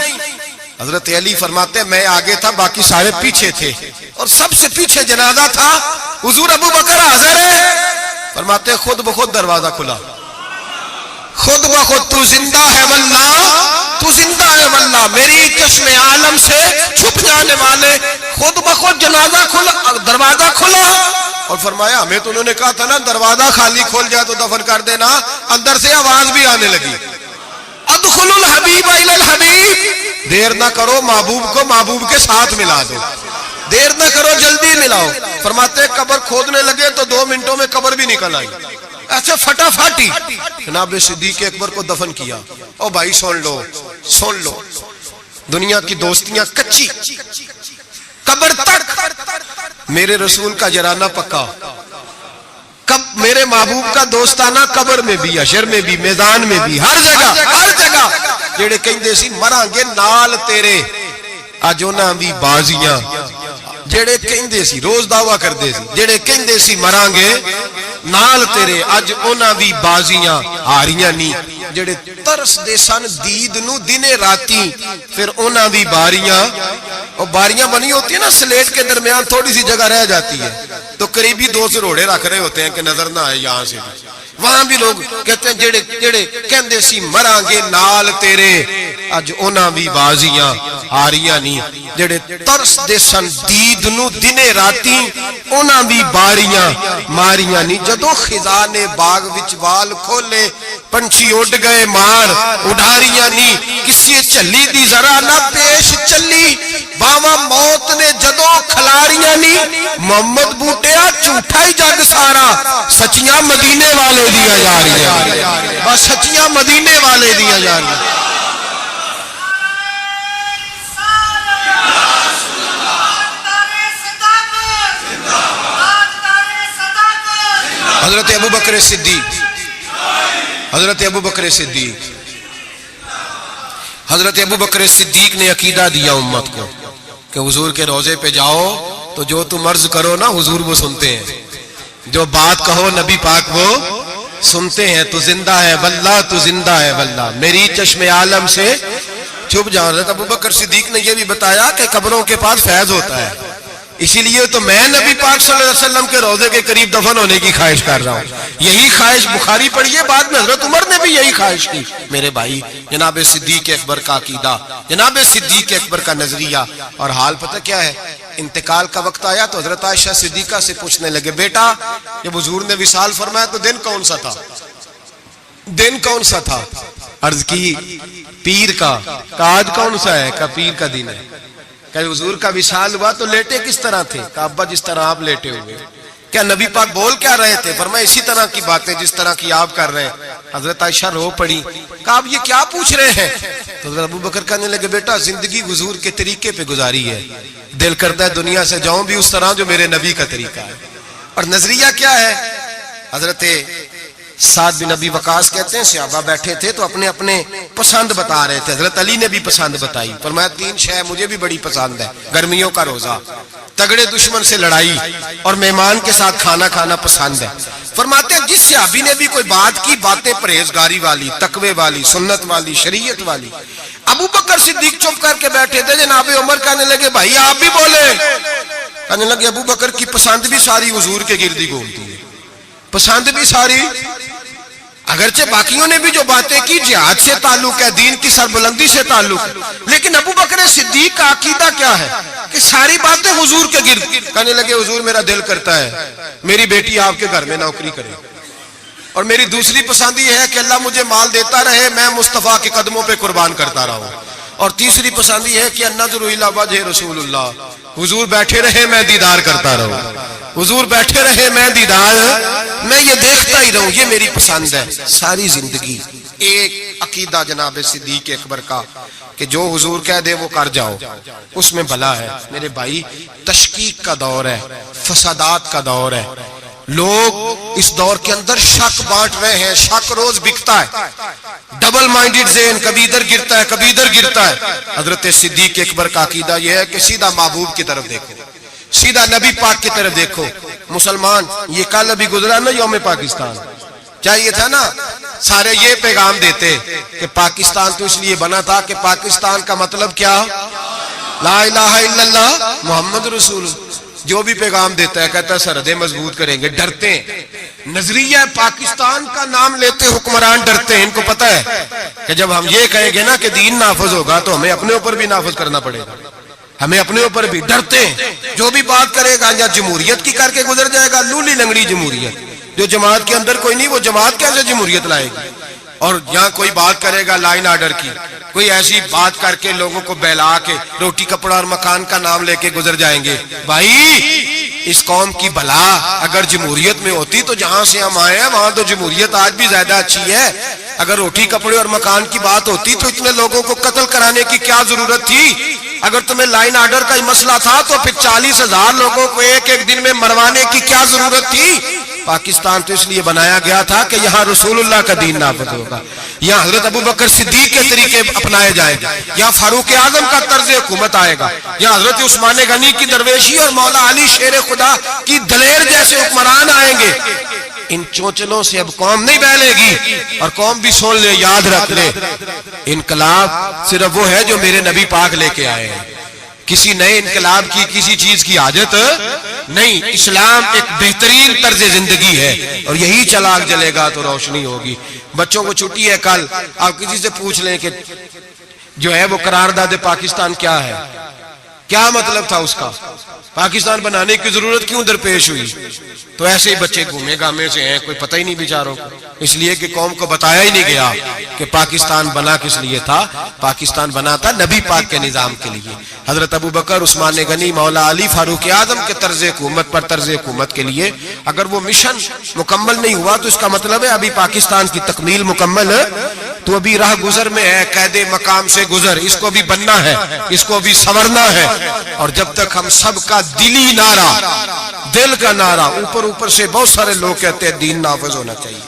A: حضرت علی فرماتے ہیں میں آگے تھا، باقی سارے پیچھے تھے، اور سب سے پیچھے جنازہ تھا، حضور ابو بکر حاضر ہے۔ فرماتے ہیں خود بخود دروازہ کھلا، خود بخود تو زندہ ہے واللہ، تو زندہ ہے واللہ، میری چشم عالم سے چھپ جانے والے، خود بخود جنازہ کھلا، دروازہ کھلا۔ اور فرمایا ہمیں تو انہوں نے کہا تھا نا دروازہ خالی کھول جائے تو دفن کر دینا، اندر سے آواز بھی آنے لگی، ادخلوا الحبیب الی الحبیب، دیر نہ کرو محبوب کو محبوب کے ساتھ ملا دو، دیر نہ کرو جلدی ملاؤ۔ فرماتے قبر کھودنے لگے تو 2 منٹوں میں قبر بھی نکل آئی، ایسے فٹافٹی جناب صدیق اکبر کو دفن کیا۔ او بھائی سن لو، سن لو، دنیا کی دوستیاں کچی، قبر تک میرے رسول کا جرانہ پکا، کب میرے محبوب کا دوستانہ قبر میں بھی، حشر میں بھی، میدان میں بھی، ہر جگہ، ہر جگہ۔ جڑے کہندے سی مراں گے نال تیرے، اج انہاں دی بازیاں، جڑے کہندے سی روز دعویٰ کردے سی، جڑے کہندے سی مراں گے نال تیرے، اج انہاں دی بازیاں ہاریاں نہیں۔ جڑے ترس دے سن دید نو دنے راتی، پھر انہاں دی باریاں، اور باریاں بنی ہوتی ہیں نا سلیٹ کے درمیان تھوڑی سی جگہ رہ جاتی ہے، تو قریبی 2 سے روڑے رکھ رہے ہوتے ہیں کہ نظر نہ آئے یہاں سے، وہاں بھی لوگ کہتے ہیں جڑے کہندے سی مراں گے نال تیرے، اج انہاں بھی بازیاں ہاریاں نہیں۔ جڑے ترس دے سن دید نو دنے راتی، انہاں بھی باریاں ماریاں نہیں۔ جدو خزان باغ وچ وال کھولے، پنچھی اڑ گئے مار اڈاریاں نہیں۔ کسی چلی دی ذرا نہ پیش چلی، باواں موت نے جدو کھلاریاں نہیں۔ محمد بوٹیا جھوٹا ہی جگ سارا، سچیاں مدینے والے دیا جا رہی، بس سچیاں مدینے والے دیا جا رہی۔ حضرت ابو بکر صدیق، حضرت ابو بکر صدیق، حضرت ابو بکر صدیق نے عقیدہ دیا امت کو کہ حضور کے روضے پہ جاؤ تو جو تم عرض کرو نا حضور وہ سنتے ہیں، جو بات کہو نبی پاک وہ سنتے ہیں، تو زندہ ہے واللہ، تو زندہ ہے واللہ، میری چشم عالم سے چھپ جاؤ۔ حضرت ابو بکر صدیق نے یہ بھی بتایا کہ قبروں کے پاس فیض ہوتا ہے، اسی لیے تو میں نبی پاک صلی اللہ علیہ وسلم کے روضے کے قریب دفن ہونے کی خواہش کر رہا ہوں۔ یہی خواہش بخاری پڑھیے، بعد میں حضرت عمر نے بھی یہی خواہش کی۔ میرے بھائی جناب صدیق اکبر کا عقیدہ، جناب صدیق اکبر کا نظریہ، اور حال پتہ کیا ہے؟ انتقال کا وقت آیا تو حضرت عائشہ صدیقہ سے پوچھنے لگے بیٹا جب حضور نے وصال فرمایا تو دن کون سا تھا؟ دن کون سا تھا؟ عرض کی پیر کا۔ آج کون سا ہے؟ کہ پیر کا دن ہے۔ کہ حضور کا وصال ہوا تو لیٹے کس طرح تھے؟ کہ ابا جس طرح آپ لیٹے ہوئے۔ کیا نبی پاک بول کیا رہے تھے؟ فرمایا اسی طرح کی باتیں جس طرح کی آپ کر رہے ہیں۔ حضرت عائشہ رو پڑی، کہا آپ یہ کیا پوچھ رہے ہیں؟ تو حضرت ابو بکر کہنے لگے بیٹا زندگی حضور کے طریقے پہ گزاری ہے، دل کرتا ہے دنیا سے جاؤں بھی اس طرح جو میرے نبی کا طریقہ ہے۔ اور نظریہ کیا ہے؟ حضرت سعد بن ابی وقاص کہتے ہیں صحابہ بیٹھے تھے تو اپنے اپنے پسند بتا رہے تھے، حضرت علی نے بھی پسند بتائی، فرمایا 3 شے مجھے بھی بڑی پسند ہے، گرمیوں کا روزہ، تگڑے دشمن سے لڑائی، اور مہمان کے ساتھ کھانا کھانا پسند ہے۔ فرماتے ہیں جس صحابی نے بھی کوئی بات کی، باتیں پرہیزگاری والی، تقوی والی، سنت والی، شریعت والی۔ ابو بکر صدیق چپ کر کے بیٹھے تھے، جناب عمر کہنے لگے بھائی آپ بھی بولے، کہنے لگے ابو بکر کی پسند بھی ساری حضور کے گردی گھومتی ہے، پسند بھی ساری اگرچہ باقیوں نے بھی جو باتیں کی جہاد سے تعلق ہے، دین کی سربلندی سے تعلق ہے، لیکن ابو بکر صدیق کا عقیدہ کیا ہے کہ ساری باتیں حضور کے گرد. کہنے لگے حضور میرا دل کرتا ہے میری بیٹی آپ کے گھر میں نوکری کرے، اور میری دوسری پسند یہ ہے کہ اللہ مجھے مال دیتا رہے، میں مصطفیٰ کے قدموں پہ قربان کرتا رہا ہوں، اور تیسری پسند یہ ہے کہ النظر الی وجہ رسول اللہ، حضور بیٹھے رہے میں دیدار کرتا رہوں، حضور بیٹھے رہے میں دیدار، میں یہ دیکھتا ہی رہوں، یہ میری پسند ہے. ساری زندگی ایک عقیدہ جناب صدیق اکبر کا کہ جو حضور کہہ دے وہ کر جاؤ، اس میں بلا ہے. میرے بھائی تشکیک کا دور ہے، فسادات کا دور ہے، لوگ اس دور کے اندر شک بانٹ رہے ہیں، شک روز بکتا ہے، ڈبل مائنڈڈ ذہن کبھی ادھر گرتا ہے کبھی ادھر گرتا ہے. حضرت صدیق اکبر کا عقیدہ یہ ہے کہ سیدھا محبوب کی طرف دیکھو، سیدھا نبی پاک کی طرف دیکھو. مسلمان یہ کل ابھی گزرا نا یوم پاکستان، چاہیے تھا نا سارے یہ پیغام دیتے کہ پاکستان تو اس لیے بنا تھا کہ پاکستان کا مطلب کیا، لا الہ الا اللہ محمد رسول. جو بھی پیغام دیتا ہے کہتا ہے سرحدیں مضبوط کریں گے، ڈرتے ہیں. نظریہ پاکستان کا نام لیتے حکمران ڈرتے ہیں، ان کو پتہ ہے کہ جب ہم یہ کہیں گے نا کہ دین نافذ ہوگا تو ہمیں اپنے اوپر بھی نافذ کرنا پڑے گا، ہمیں اپنے اوپر بھی ڈرتے ہیں. جو بھی بات کرے گا یا جمہوریت کی کر کے گزر جائے گا، لولی لنگڑی جمہوریت، جو جماعت کے اندر کوئی نہیں وہ جماعت کیسے جمہوریت لائے گی. اور یہاں کوئی بات کرے گا لائن آرڈر کی، کوئی ایسی بات کر کے لوگوں کو بہلا کے روٹی کپڑا اور مکان کا نام لے کے گزر جائیں گے. بھائی اس قوم کی بلا اگر جمہوریت میں ہوتی تو جہاں سے ہم آئے ہیں وہاں تو جمہوریت آج بھی زیادہ اچھی ہے. اگر روٹی کپڑے اور مکان کی بات ہوتی تو اتنے لوگوں کو قتل کرانے کی کیا ضرورت تھی. اگر تمہیں لائن آرڈر کا ہی مسئلہ تھا تو پھر 40,000 لوگوں کو ایک ایک دن میں مروانے کی کیا ضرورت تھی. پاکستان تو اس لیے بنایا گیا تھا کہ یہاں رسول اللہ کا دین نافذ ہوگا، یہاں حضرت ابو بکر صدیق کے طریقے اپنائے جائیں گے، یہاں فاروق اعظم کا طرز حکومت آئے گا، یہاں حضرت عثمان غنی کی درویشی اور مولا علی شیر خدا کی دلیر جیسے حکمران آئیں گے. ان چوچلوں سے اب قوم نہیں بہلے گی. اور قوم بھی سن لے، یاد رکھ لے، انقلاب صرف وہ ہے جو میرے نبی پاک لے کے آئے ہیں. کسی نئے انقلاب کی کسی چیز کی حاجت نہیں. اسلام ایک بہترین طرز زندگی ہے اور یہی چراغ جلے گا تو روشنی ہوگی. بچوں کو چھٹی ہے کل، آپ کسی سے پوچھ لیں کہ جو ہے وہ قرارداد پاکستان کیا ہے، کیا مطلب تھا اس کا، پاکستان بنانے کی ضرورت کیوں درپیش ہوئی، تو ایسے ہی بچے گھومے گامے سے ہیں، کوئی پتہ ہی نہیں بیچاروں کو. اس لیے کہ قوم کو بتایا ہی نہیں گیا کہ پاکستان بنا کس لیے تھا. پاکستان بنا تھا نبی پاک کے نظام کے لیے، حضرت ابو بکر، عثمان غنی، مولا علی، فاروق اعظم کے طرز حکومت پر طرز حکومت کے لیے. اگر وہ مشن مکمل نہیں ہوا تو اس کا مطلب ہے ابھی پاکستان کی تکمیل مکمل تو ابھی راہ گزر میں ہے، قید مقام سے گزر، اس کو بھی بننا ہے، اس کو بھی سنورنا ہے. اور جب تک ہم سب کا دلی نعرہ، دل کا نعرہ، اوپر سے بہت سارے لوگ کہتے ہیں دین نافذ ہونا چاہیے،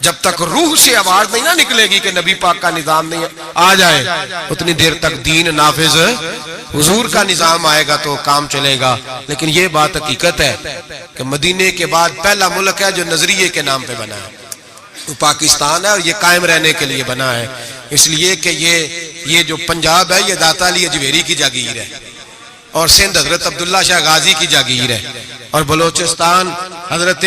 A: جب تک روح سے آواز نہیں نہ نکلے گی کہ نبی پاک کا نظام نہیں آ جائے اتنی دیر تک دین نافذ، حضور کا نظام آئے گا تو کام چلے گا. لیکن یہ بات حقیقت ہے کہ مدینے کے بعد پہلا ملک ہے جو نظریے کے نام پہ بنا ہے، وہ پاکستان ہے، اور یہ قائم رہنے کے لیے بنا ہے. اس لیے کہ یہ جو پنجاب ہے یہ داتا علی اجویری کی جاگیر ہے، اور سندھ حضرت عبداللہ شاہ غازی کی جاگیر ہے، اور بلوچستان حضرت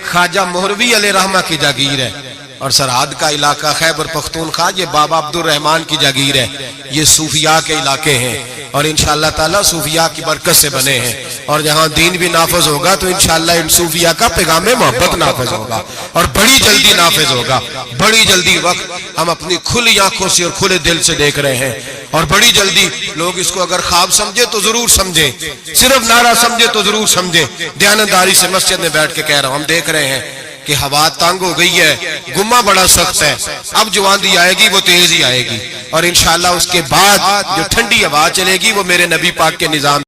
A: خواجہ مہروی علیہ رحمہ کی جاگیر ہے، اور سرحد کا علاقہ خیبر پختونخوا یہ بابا عبد الرحمن کی جاگیر ہے. یہ صوفیاء کے علاقے ہیں اور انشاءاللہ تعالی صوفیاء کی برکت سے بنے ہیں. اور جہاں دین بھی نافذ ہوگا تو انشاءاللہ ان صوفیاء کا پیغام محبت نافذ ہوگا اور بڑی جلدی نافذ ہوگا. بڑی جلدی وقت ہم اپنی کھلی آنکھوں سے اور کھلے دل سے دیکھ رہے ہیں، اور بڑی جلدی لوگ اس کو اگر خواب سمجھے تو ضرور سمجھیں، صرف نعرہ سمجھے تو ضرور سمجھیں. دیانتداری سے مسجد میں بیٹھ کے کہہ رہا ہوں، ہم دیکھ رہے ہیں کہ ہوا تنگ ہو گئی ہے، گما بڑا سخت ہے. اب جو آندھی آئے گی وہ تیز ہی آئے گی، اور انشاءاللہ اس کے بعد جو ٹھنڈی ہوا چلے گی وہ میرے نبی پاک کے نظام